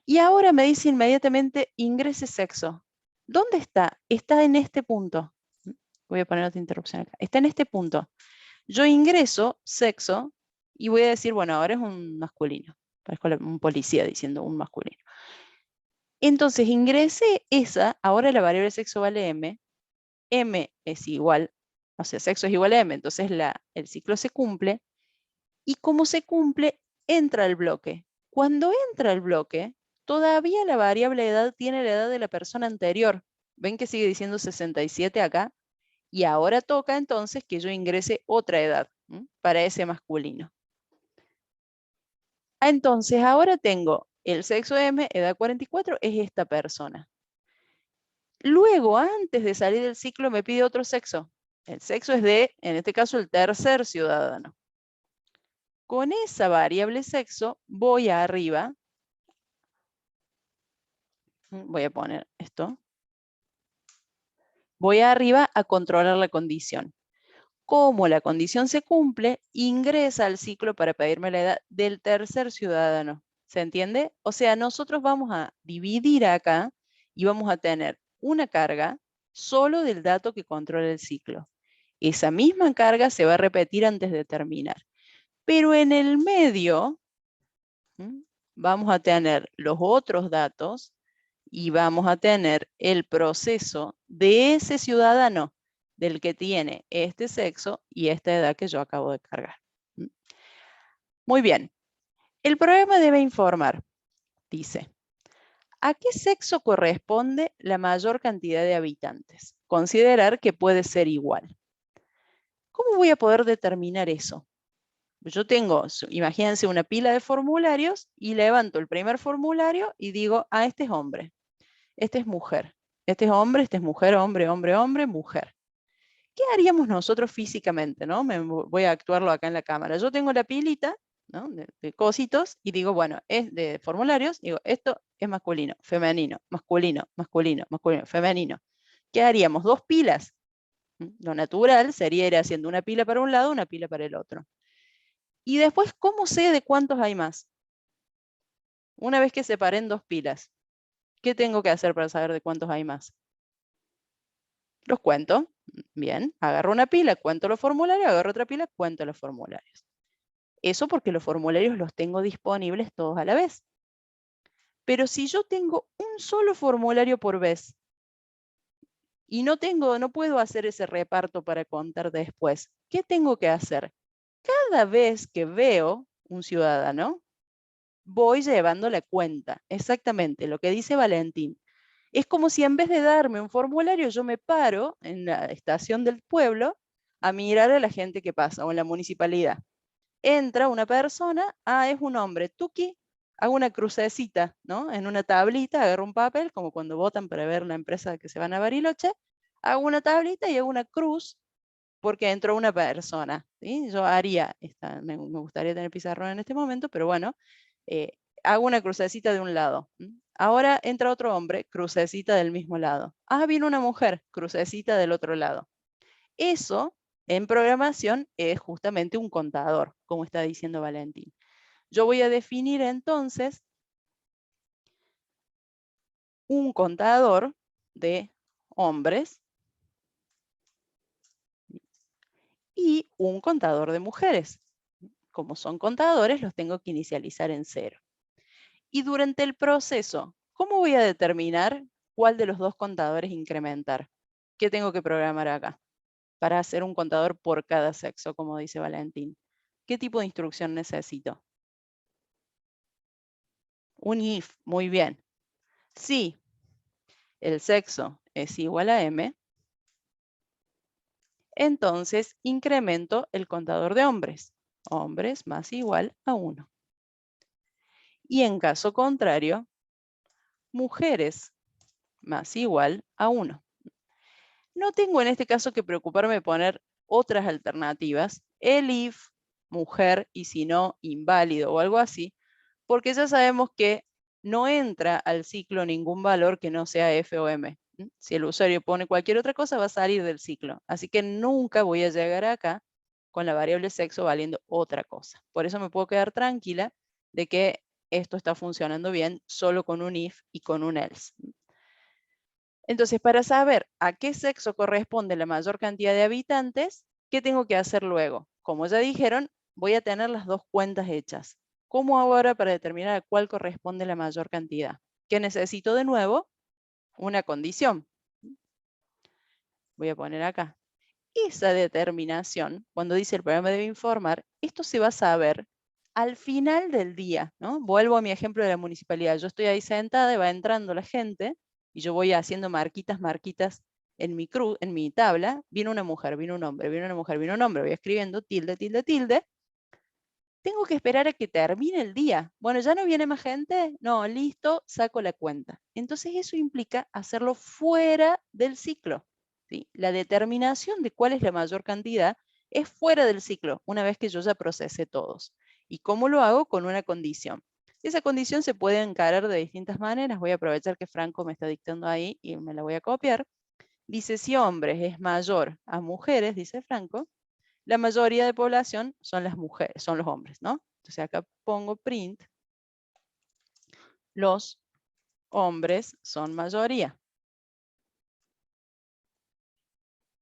Y ahora me dice inmediatamente ingrese sexo. ¿Dónde está? Está en este punto. Voy a poner otra interrupción acá. Está en este punto. Yo ingreso sexo y voy a decir, bueno, ahora es un masculino. Parezco un policía diciendo un masculino. Entonces ingresé esa, ahora la variable sexo vale M. M es igual, o sea, sexo es igual a M, entonces el ciclo se cumple. Y como se cumple, entra el bloque. Cuando entra el bloque, todavía la variable edad tiene la edad de la persona anterior. ¿Ven que sigue diciendo 67 acá? Y ahora toca entonces que yo ingrese otra edad para ese masculino. Entonces ahora tengo el sexo M, edad 44, es esta persona. Luego, antes de salir del ciclo, me pide otro sexo. El sexo es en este caso, el tercer ciudadano. Con esa variable sexo voy arriba. Voy a poner esto. Voy arriba a controlar la condición. Como la condición se cumple, ingresa al ciclo para pedirme la edad del tercer ciudadano. ¿Se entiende? O sea, nosotros vamos a dividir acá y vamos a tener una carga solo del dato que controla el ciclo. Esa misma carga se va a repetir antes de terminar. Pero en el medio, vamos a tener los otros datos y vamos a tener el proceso de ese ciudadano, del que tiene este sexo y esta edad que yo acabo de cargar. Muy bien. El programa debe informar, dice, ¿a qué sexo corresponde la mayor cantidad de habitantes? Considerar que puede ser igual. ¿Cómo voy a poder determinar eso? Yo tengo, imagínense, una pila de formularios y levanto el primer formulario y digo, este es hombre, este es mujer, este es hombre, este es mujer, hombre, hombre, hombre, mujer. ¿Qué haríamos nosotros físicamente? ¿No? Voy a actuarlo acá en la cámara. Yo tengo la pilita, ¿no? de cositos y digo, bueno, es de formularios, digo, esto es masculino, femenino, masculino, masculino, masculino, femenino. ¿Qué haríamos? Dos pilas. Lo natural sería ir haciendo una pila para un lado, una pila para el otro. Y después, ¿cómo sé de cuántos hay más? Una vez que separé en dos pilas, ¿qué tengo que hacer para saber de cuántos hay más? Los cuento. Bien, agarro una pila, cuento los formularios, agarro otra pila, cuento los formularios. Eso porque los formularios los tengo disponibles todos a la vez. Pero si yo tengo un solo formulario por vez y no puedo hacer ese reparto para contar después, ¿qué tengo que hacer? Cada vez que veo un ciudadano, voy llevando la cuenta. Exactamente lo que dice Valentín. Es como si en vez de darme un formulario, yo me paro en la estación del pueblo a mirar a la gente que pasa o en la municipalidad. Entra una persona, es un hombre, tuki, hago una crucecita, ¿no? En una tablita, agarro un papel, como cuando votan para ver la empresa que se van a Bariloche, hago una tablita y hago una cruz porque entró una persona, ¿sí? Yo haría, me gustaría tener pizarrón en este momento, pero bueno, eh, hago una crucecita de un lado. Ahora entra otro hombre, crucecita del mismo lado. Viene una mujer, crucecita del otro lado. Eso en programación es justamente un contador, como está diciendo Valentín. Yo voy a definir entonces un contador de hombres y un contador de mujeres. Como son contadores, los tengo que inicializar en 0. Y durante el proceso, ¿cómo voy a determinar cuál de los dos contadores incrementar? ¿Qué tengo que programar acá para hacer un contador por cada sexo, como dice Valentín? ¿Qué tipo de instrucción necesito? Un if, muy bien. Si el sexo es igual a m, entonces incremento el contador de hombres. Hombres más igual a 1. Y en caso contrario, mujeres más igual a 1. No tengo en este caso que preocuparme de poner otras alternativas, el if, mujer, y si no, inválido o algo así, porque ya sabemos que no entra al ciclo ningún valor que no sea f o m. Si el usuario pone cualquier otra cosa, va a salir del ciclo. Así que nunca voy a llegar acá con la variable sexo valiendo otra cosa. Por eso me puedo quedar tranquila de que esto está funcionando bien solo con un if y con un else. Entonces, para saber a qué sexo corresponde la mayor cantidad de habitantes, ¿qué tengo que hacer luego? Como ya dijeron, voy a tener las dos cuentas hechas. ¿Cómo hago ahora para determinar a cuál corresponde la mayor cantidad? ¿Qué necesito de nuevo? Una condición. Voy a poner acá. Esa determinación, cuando dice el programa debe informar, esto se va a saber al final del día, ¿no? Vuelvo a mi ejemplo de la municipalidad. Yo estoy ahí sentada y va entrando la gente y yo voy haciendo marquitas, marquitas en mi tabla. Viene una mujer, viene un hombre, viene una mujer, viene un hombre. Voy escribiendo tilde, tilde, tilde. Tengo que esperar a que termine el día. Bueno, ¿ya no viene más gente? No, listo, saco la cuenta. Entonces eso implica hacerlo fuera del ciclo. ¿Sí? La determinación de cuál es la mayor cantidad es fuera del ciclo, una vez que yo ya procesé todos. ¿Y cómo lo hago? Con una condición. Esa condición se puede encarar de distintas maneras. Voy a aprovechar que Franco me está dictando ahí y me la voy a copiar. Dice, si hombres es mayor a mujeres, dice Franco, la mayoría de población son las mujeres, son los hombres, ¿no? Entonces acá pongo print los hombres son mayoría.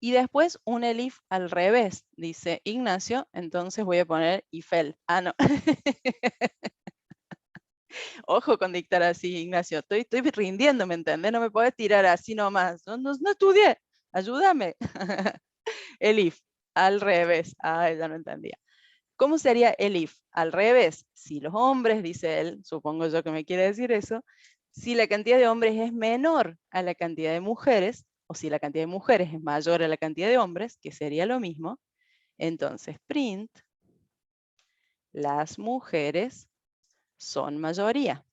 Y después un elif al revés, dice Ignacio, entonces voy a poner ifel. Ah, no. Ojo con dictar así, Ignacio. Estoy rindiendo, ¿me entendés? No me podés tirar así nomás. No estudié. Ayúdame. Elif, al revés. Ah, ya no entendía. ¿Cómo sería el if? Al revés, si los hombres, dice él, supongo yo que me quiere decir eso, si la cantidad de hombres es menor a la cantidad de mujeres, o si la cantidad de mujeres es mayor a la cantidad de hombres, que sería lo mismo, entonces print, las mujeres son mayoría.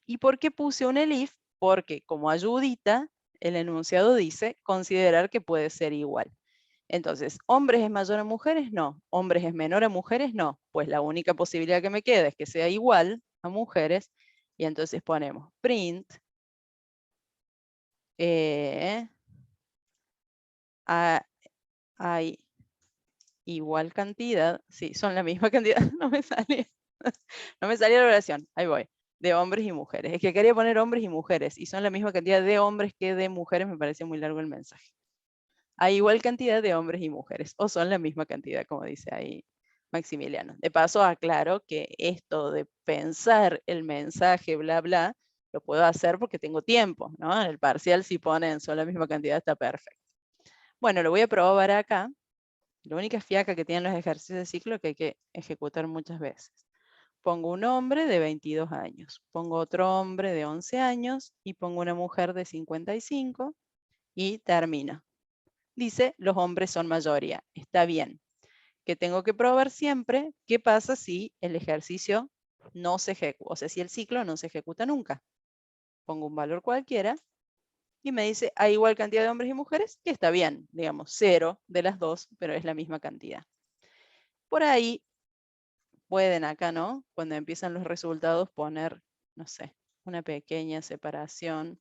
¿Y por qué puse un elif? Porque como ayudita, el enunciado dice considerar que puede ser igual. Entonces, ¿hombres es mayor a mujeres? No. ¿Hombres es menor a mujeres? No. Pues la única posibilidad que me queda es que sea igual a mujeres. Y entonces ponemos print hay igual cantidad. Sí, son la misma cantidad. No me salía. No me salía la oración. Ahí voy. De hombres y mujeres. Es que quería poner hombres y mujeres. Y son la misma cantidad de hombres que de mujeres. Me parece muy largo el mensaje. Hay igual cantidad de hombres y mujeres, o son la misma cantidad, como dice ahí Maximiliano. De paso, aclaro que esto de pensar el mensaje, bla, bla, lo puedo hacer porque tengo tiempo, ¿no? En el parcial, si ponen son la misma cantidad, está perfecto. Bueno, lo voy a probar acá. La única fiaca que tienen los ejercicios de ciclo es que hay que ejecutar muchas veces. Pongo un hombre de 22 años, pongo otro hombre de 11 años y pongo una mujer de 55 y termina. Dice, los hombres son mayoría. Está bien. Que tengo que probar siempre qué pasa si el ejercicio no se ejecuta, o sea, si el ciclo no se ejecuta nunca. Pongo un valor cualquiera y me dice, hay igual cantidad de hombres y mujeres, que está bien, digamos, 0 de las dos, pero es la misma cantidad. Por ahí pueden acá, ¿no? Cuando empiezan los resultados poner, no sé, una pequeña separación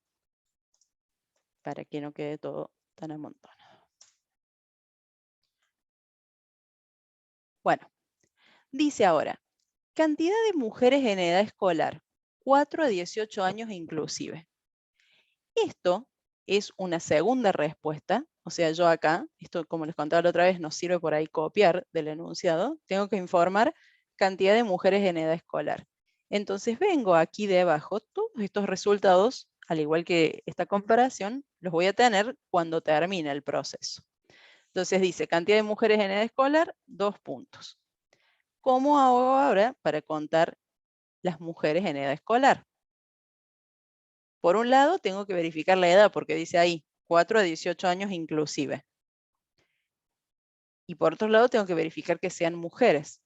para que no quede todo tan amontonado. Bueno, dice ahora, cantidad de mujeres en edad escolar, 4 a 18 años inclusive. Esto es una segunda respuesta, o sea, yo acá, esto como les contaba la otra vez, nos sirve por ahí copiar del enunciado, tengo que informar cantidad de mujeres en edad escolar. Entonces vengo aquí debajo, todos estos resultados, al igual que esta comparación, los voy a tener cuando termine el proceso. Entonces dice, cantidad de mujeres en edad escolar, 2 puntos. ¿Cómo hago ahora para contar las mujeres en edad escolar? Por un lado, tengo que verificar la edad, porque dice ahí, 4 a 18 años inclusive. Y por otro lado, tengo que verificar que sean mujeres.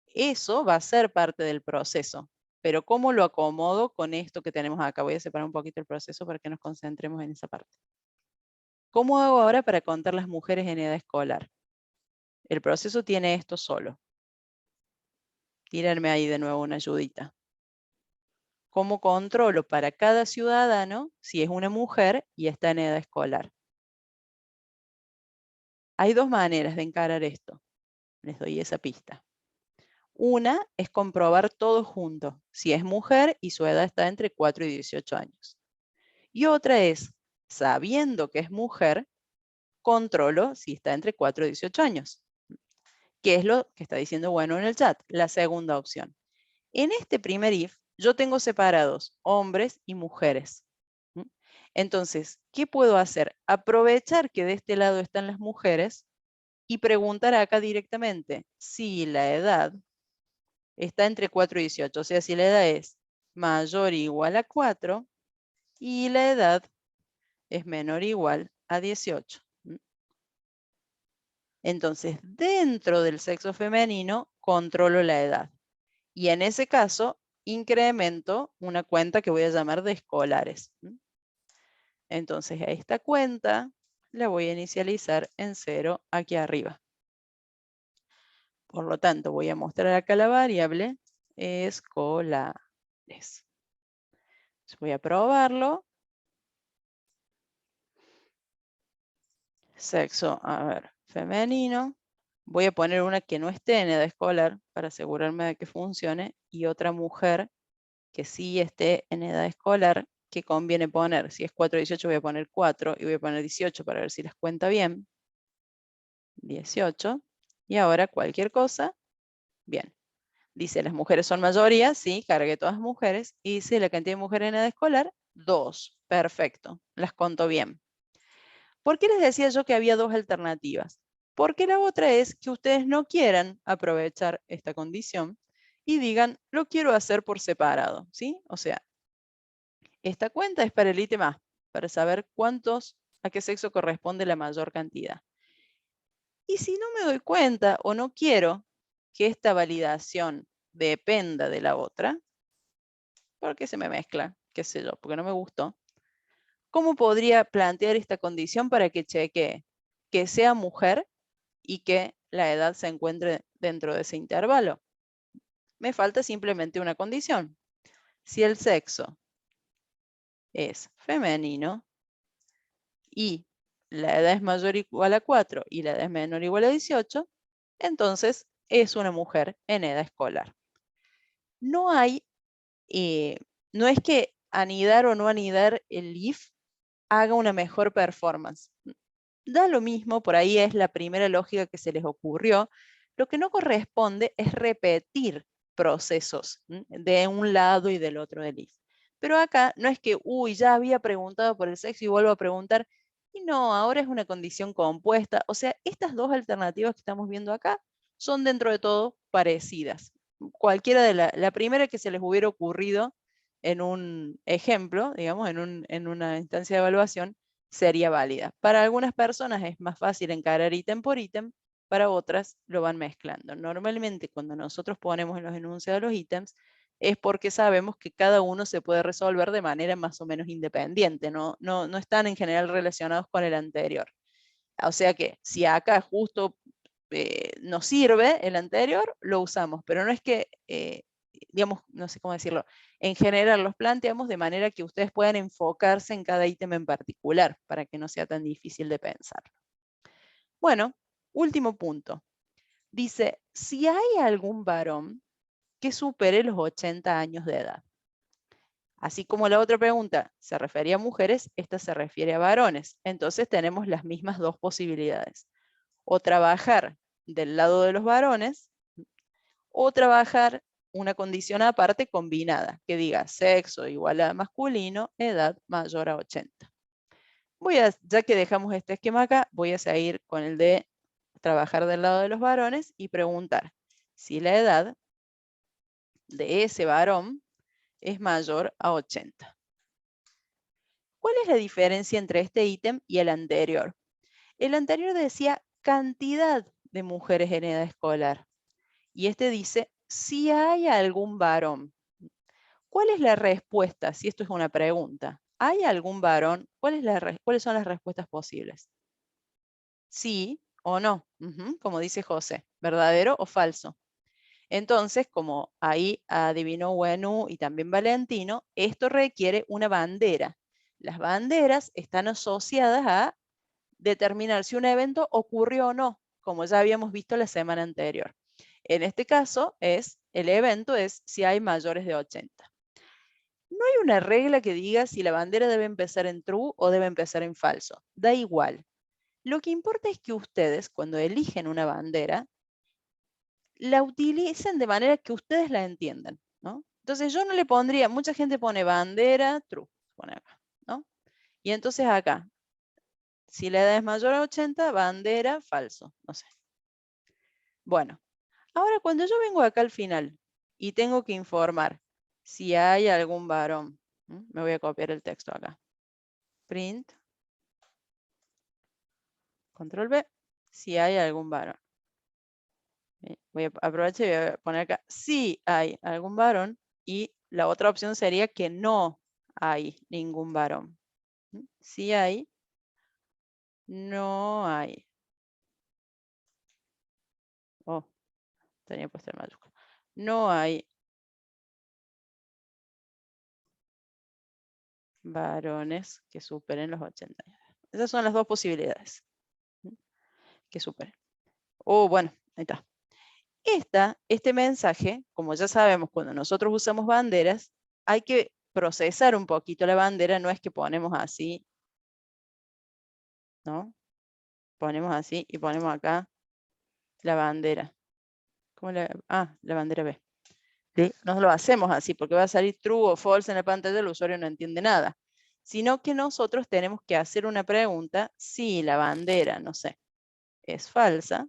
Eso va a ser parte del proceso. Pero ¿cómo lo acomodo con esto que tenemos acá? Voy a separar un poquito el proceso para que nos concentremos en esa parte. ¿Cómo hago ahora para contar las mujeres en edad escolar? El proceso tiene esto solo. Tírame ahí de nuevo una ayudita. ¿Cómo controlo para cada ciudadano si es una mujer y está en edad escolar? Hay dos maneras de encarar esto. Les doy esa pista. Una es comprobar todo junto, si es mujer y su edad está entre 4 y 18 años. Y otra es, sabiendo que es mujer, controlo si está entre 4 y 18 años. ¿Qué es lo que está diciendo bueno en el chat? La segunda opción. En este primer if, yo tengo separados hombres y mujeres. Entonces, ¿qué puedo hacer? Aprovechar que de este lado están las mujeres y preguntar acá directamente si la edad está entre 4 y 18. O sea, si la edad es mayor o igual a 4 y la edad es menor o igual a 18. Entonces, dentro del sexo femenino, controlo la edad. Y en ese caso, incremento una cuenta que voy a llamar de escolares. Entonces, a esta cuenta la voy a inicializar en 0 aquí arriba. Por lo tanto, voy a mostrar acá la variable escolares. Voy a probarlo. Sexo, a ver, femenino. Voy a poner una que no esté en edad escolar para asegurarme de que funcione y otra mujer que sí esté en edad escolar, ¿qué conviene poner? Si es 4-18 voy a poner 4 y voy a poner 18 para ver si las cuenta bien. 18. Y ahora cualquier cosa, bien. Dice, las mujeres son mayoría, sí, cargué todas mujeres. Y dice, la cantidad de mujeres en edad escolar, 2. Perfecto, las conto bien. ¿Por qué les decía yo que había dos alternativas? Porque la otra es que ustedes no quieran aprovechar esta condición y digan, lo quiero hacer por separado, ¿sí? O sea, esta cuenta es para el ítem A, para saber a qué sexo corresponde la mayor cantidad. Y si no me doy cuenta o no quiero que esta validación dependa de la otra, porque se me mezcla, qué sé yo, porque no me gustó, ¿cómo podría plantear esta condición para que chequee que sea mujer y que la edad se encuentre dentro de ese intervalo? Me falta simplemente una condición. Si el sexo es femenino y la edad es mayor o igual a 4 y la edad es menor o igual a 18, entonces es una mujer en edad escolar. No hay, eh, no es que anidar o no anidar el if haga una mejor performance. Da lo mismo, por ahí es la primera lógica que se les ocurrió. Lo que no corresponde es repetir procesos de un lado y del otro del if. Pero acá no es que, uy, ya había preguntado por el sexo y vuelvo a preguntar. Y no, ahora es una condición compuesta. O sea, estas dos alternativas que estamos viendo acá son dentro de todo parecidas. Cualquiera de la primera que se les hubiera ocurrido en un ejemplo, digamos, en una instancia de evaluación, sería válida. Para algunas personas es más fácil encarar ítem por ítem, para otras lo van mezclando. Normalmente cuando nosotros ponemos en los enunciados los ítems es porque sabemos que cada uno se puede resolver de manera más o menos independiente, no están en general relacionados con el anterior. O sea que si acá justo nos sirve el anterior, lo usamos, pero no es que, digamos, no sé cómo decirlo, en general los planteamos de manera que ustedes puedan enfocarse en cada ítem en particular, para que no sea tan difícil de pensar. Bueno, último punto. Dice, si hay algún varón que supere los 80 años de edad. Así como la otra pregunta se refería a mujeres, esta se refiere a varones. Entonces tenemos las mismas dos posibilidades. O trabajar del lado de los varones, o trabajar una condición aparte combinada, que diga sexo igual a masculino, edad mayor a 80. Ya que dejamos este esquema acá, voy a seguir con el de trabajar del lado de los varones y preguntar si la edad de ese varón es mayor a 80. ¿Cuál es la diferencia entre este ítem y el anterior? El anterior decía cantidad de mujeres en edad escolar. Y este dice, si hay algún varón. ¿Cuál es la respuesta? Si esto es una pregunta. ¿Hay algún varón? ¿Cuáles son las respuestas posibles? Sí o no, como dice José, ¿verdadero o falso? Entonces, como ahí adivinó Wenu y también Valentino, esto requiere una bandera. Las banderas están asociadas a determinar si un evento ocurrió o no, como ya habíamos visto la semana anterior. En este caso, el evento es si hay mayores de 80. No hay una regla que diga si la bandera debe empezar en true o debe empezar en falso. Da igual. Lo que importa es que ustedes, cuando eligen una bandera, la utilicen de manera que ustedes la entiendan, ¿no? Entonces yo no le pondría, mucha gente pone bandera, true, pone acá, ¿no? Y entonces acá, si la edad es mayor a 80, bandera, falso, no sé. Bueno, ahora cuando yo vengo acá al final y tengo que informar si hay algún varón, me voy a copiar el texto acá. Print, control B, si hay algún varón. Voy a aprovechar y voy a poner acá si hay algún varón y la otra opción sería que no hay ningún varón. Si hay, no hay. Oh, tenía puesto el mayúscula. No hay varones que superen los 80 años. Esas son las dos posibilidades que superen. Oh, bueno, ahí está. Este mensaje, como ya sabemos, cuando nosotros usamos banderas, hay que procesar un poquito la bandera, no es que ponemos así, ¿no? Ponemos así y ponemos acá la bandera. La bandera B. ¿Sí? No lo hacemos así porque va a salir true o false en la pantalla, el usuario no entiende nada. Sino que nosotros tenemos que hacer una pregunta, si la bandera, no sé, es falsa,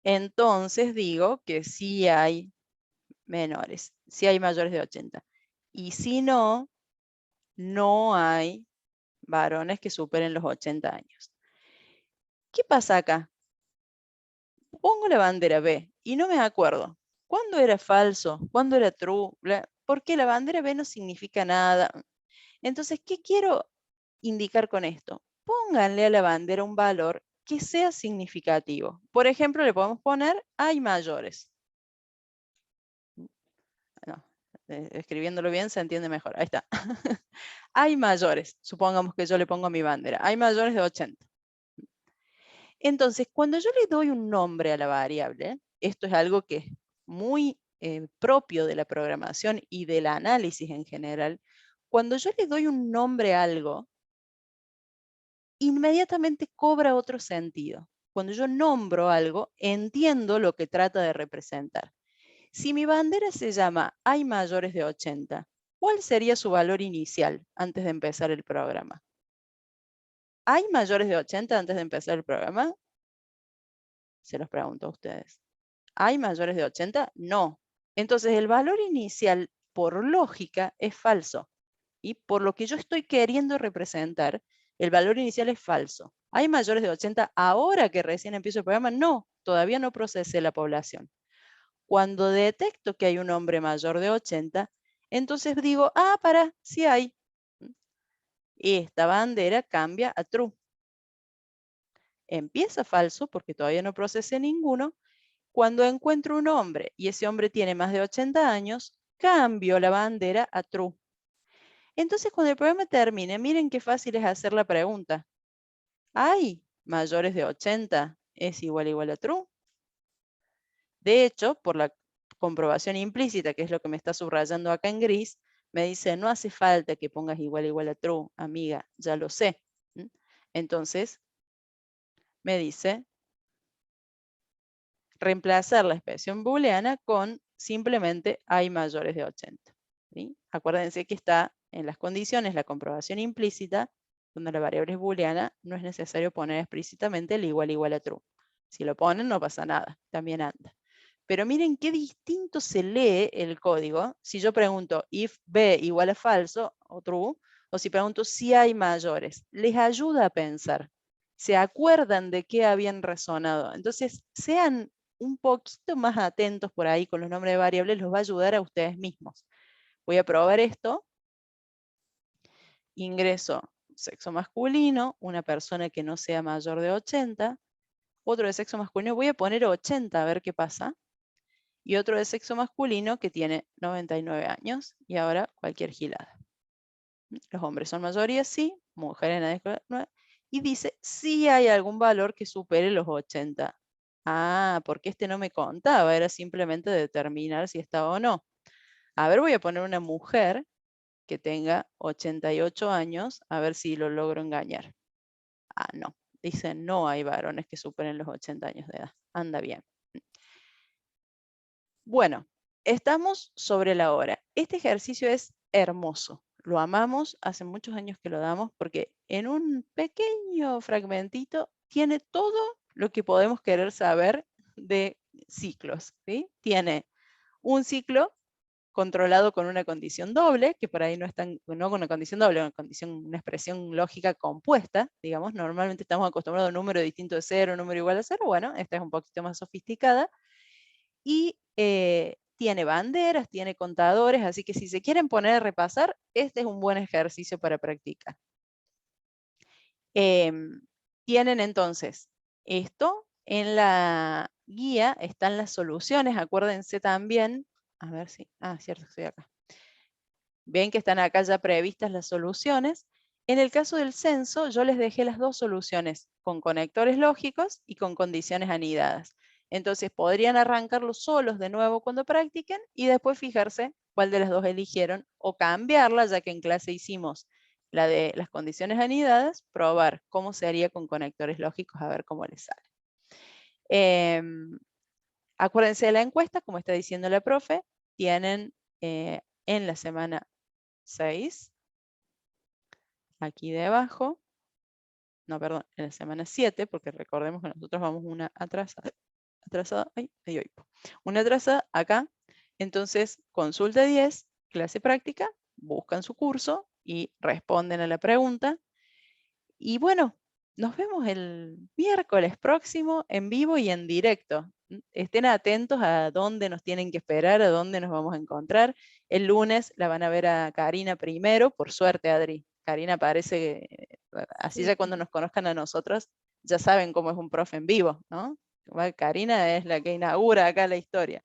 entonces digo que sí hay menores, sí hay mayores de 80. Y si no, no hay varones que superen los 80 años. ¿Qué pasa acá? Pongo la bandera B y no me acuerdo. ¿Cuándo era falso? ¿Cuándo era true? Porque la bandera B no significa nada. Entonces, ¿qué quiero indicar con esto? Pónganle a la bandera un valor que sea significativo. Por ejemplo, le podemos poner hay mayores. No, escribiéndolo bien se entiende mejor. Ahí está. Hay mayores. Supongamos que yo le pongo a mi bandera. Hay mayores de 80. Entonces, cuando yo le doy un nombre a la variable, esto es algo que es muy propio de la programación y del análisis en general, cuando yo le doy un nombre a algo, inmediatamente cobra otro sentido. Cuando yo nombro algo, entiendo lo que trata de representar. Si mi bandera se llama hay mayores de 80, ¿cuál sería su valor inicial antes de empezar el programa? ¿Hay mayores de 80 antes de empezar el programa? Se los pregunto a ustedes. ¿Hay mayores de 80? No. Entonces el valor inicial, por lógica, es falso. Y por lo que yo estoy queriendo representar, el valor inicial es falso. ¿Hay mayores de 80 ahora que recién empiezo el programa? No, todavía no procesé la población. Cuando detecto que hay un hombre mayor de 80, entonces digo, sí hay. Y esta bandera cambia a true. Empieza falso porque todavía no procesé ninguno. Cuando encuentro un hombre y ese hombre tiene más de 80 años, cambio la bandera a true. Entonces, cuando el programa termine, miren qué fácil es hacer la pregunta. ¿Hay mayores de 80? ¿Es igual a true? De hecho, por la comprobación implícita, que es lo que me está subrayando acá en gris, me dice, no hace falta que pongas igual a true, amiga, ya lo sé. Entonces, me dice, reemplazar la expresión booleana con simplemente hay mayores de 80. ¿Sí? Acuérdense que está en las condiciones la comprobación implícita, donde la variable es booleana, no es necesario poner explícitamente el igual a true. Si lo ponen no pasa nada, también anda. Pero miren qué distinto se lee el código si yo pregunto if b igual a falso o true, o si pregunto si hay mayores. Les ayuda a pensar. Se acuerdan de qué habían razonado. Entonces, sean un poquito más atentos por ahí con los nombres de variables, los va a ayudar a ustedes mismos. Voy a probar esto. Ingreso sexo masculino, una persona que no sea mayor de 80, otro de sexo masculino, voy a poner 80 a ver qué pasa, y otro de sexo masculino que tiene 99 años, y ahora cualquier gilada. Los hombres son mayoría, sí, mujeres nadie, y dice si hay algún valor que supere los 80. Porque este no me contaba, era simplemente determinar si estaba o no. A ver, voy a poner una mujer que tenga 88 años, a ver si lo logro engañar. No. Dice, no hay varones que superen los 80 años de edad. Anda bien. Bueno, estamos sobre la hora. Este ejercicio es hermoso. Lo amamos, hace muchos años que lo damos, porque en un pequeño fragmentito tiene todo lo que podemos querer saber de ciclos. ¿Sí? Tiene un ciclo controlado con una condición doble, que por ahí no con una condición doble, una expresión lógica compuesta, digamos, normalmente estamos acostumbrados a un número distinto de 0, un número igual a 0, bueno, esta es un poquito más sofisticada, y tiene banderas, tiene contadores, así que si se quieren poner a repasar, este es un buen ejercicio para practicar. Tienen entonces esto, en la guía están las soluciones, acuérdense también, a ver si, cierto, estoy acá. Ven que están acá ya previstas las soluciones. En el caso del censo, yo les dejé las dos soluciones, con conectores lógicos y con condiciones anidadas. Entonces podrían arrancarlo solos de nuevo cuando practiquen y después fijarse cuál de las dos eligieron o cambiarla, ya que en clase hicimos la de las condiciones anidadas, probar cómo se haría con conectores lógicos a ver cómo les sale. Acuérdense de la encuesta, como está diciendo la profe, tienen en la semana 6, aquí debajo, no, perdón, en la semana 7, porque recordemos que nosotros vamos una atrasada, una atrasada acá. Entonces, consulta 10, clase práctica, buscan su curso y responden a la pregunta. Y bueno, nos vemos el miércoles próximo en vivo y en directo. Estén atentos a dónde nos tienen que esperar, a dónde nos vamos a encontrar. El lunes la van a ver a Karina primero, por suerte, Adri. Karina parece, así ya cuando nos conozcan a nosotros, ya saben cómo es un profe en vivo, ¿no? Karina es la que inaugura acá la historia.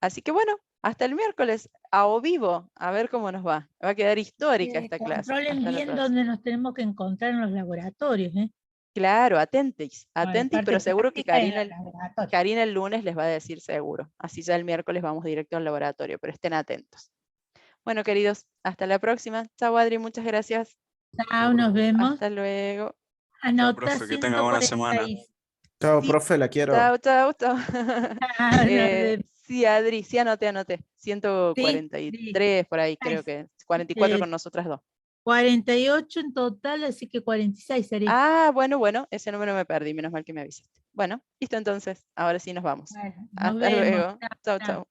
Así que bueno, hasta el miércoles, a o vivo, a ver cómo nos va. Va a quedar histórica esta clase. Controlen Hasta la bien próxima. dónde nos tenemos que encontrar en los laboratorios, ¿eh? Claro, atentis, Bueno, pero seguro que práctica en los laboratorios. Karina el lunes les va a decir seguro. Así ya el miércoles vamos directo al laboratorio, pero estén atentos. Bueno, queridos, hasta la próxima. Chao, Adri, muchas gracias. Chao, nos vemos. Hasta luego. Chao, Anota profe, que tenga buena semana. 146. Chao, Sí, profe, la quiero. chao, chao, chao. Chao, nos vemos. Sí, Adri, sí anoté. Sí, 143 por ahí, creo que. 44 con nosotras dos. 48 en total, así que 46 sería. Bueno, ese número me perdí, menos mal que me avisaste. Bueno, listo entonces, ahora sí nos vamos. Bueno, nos Hasta vemos. luego. Chao, Chao, chao. chao.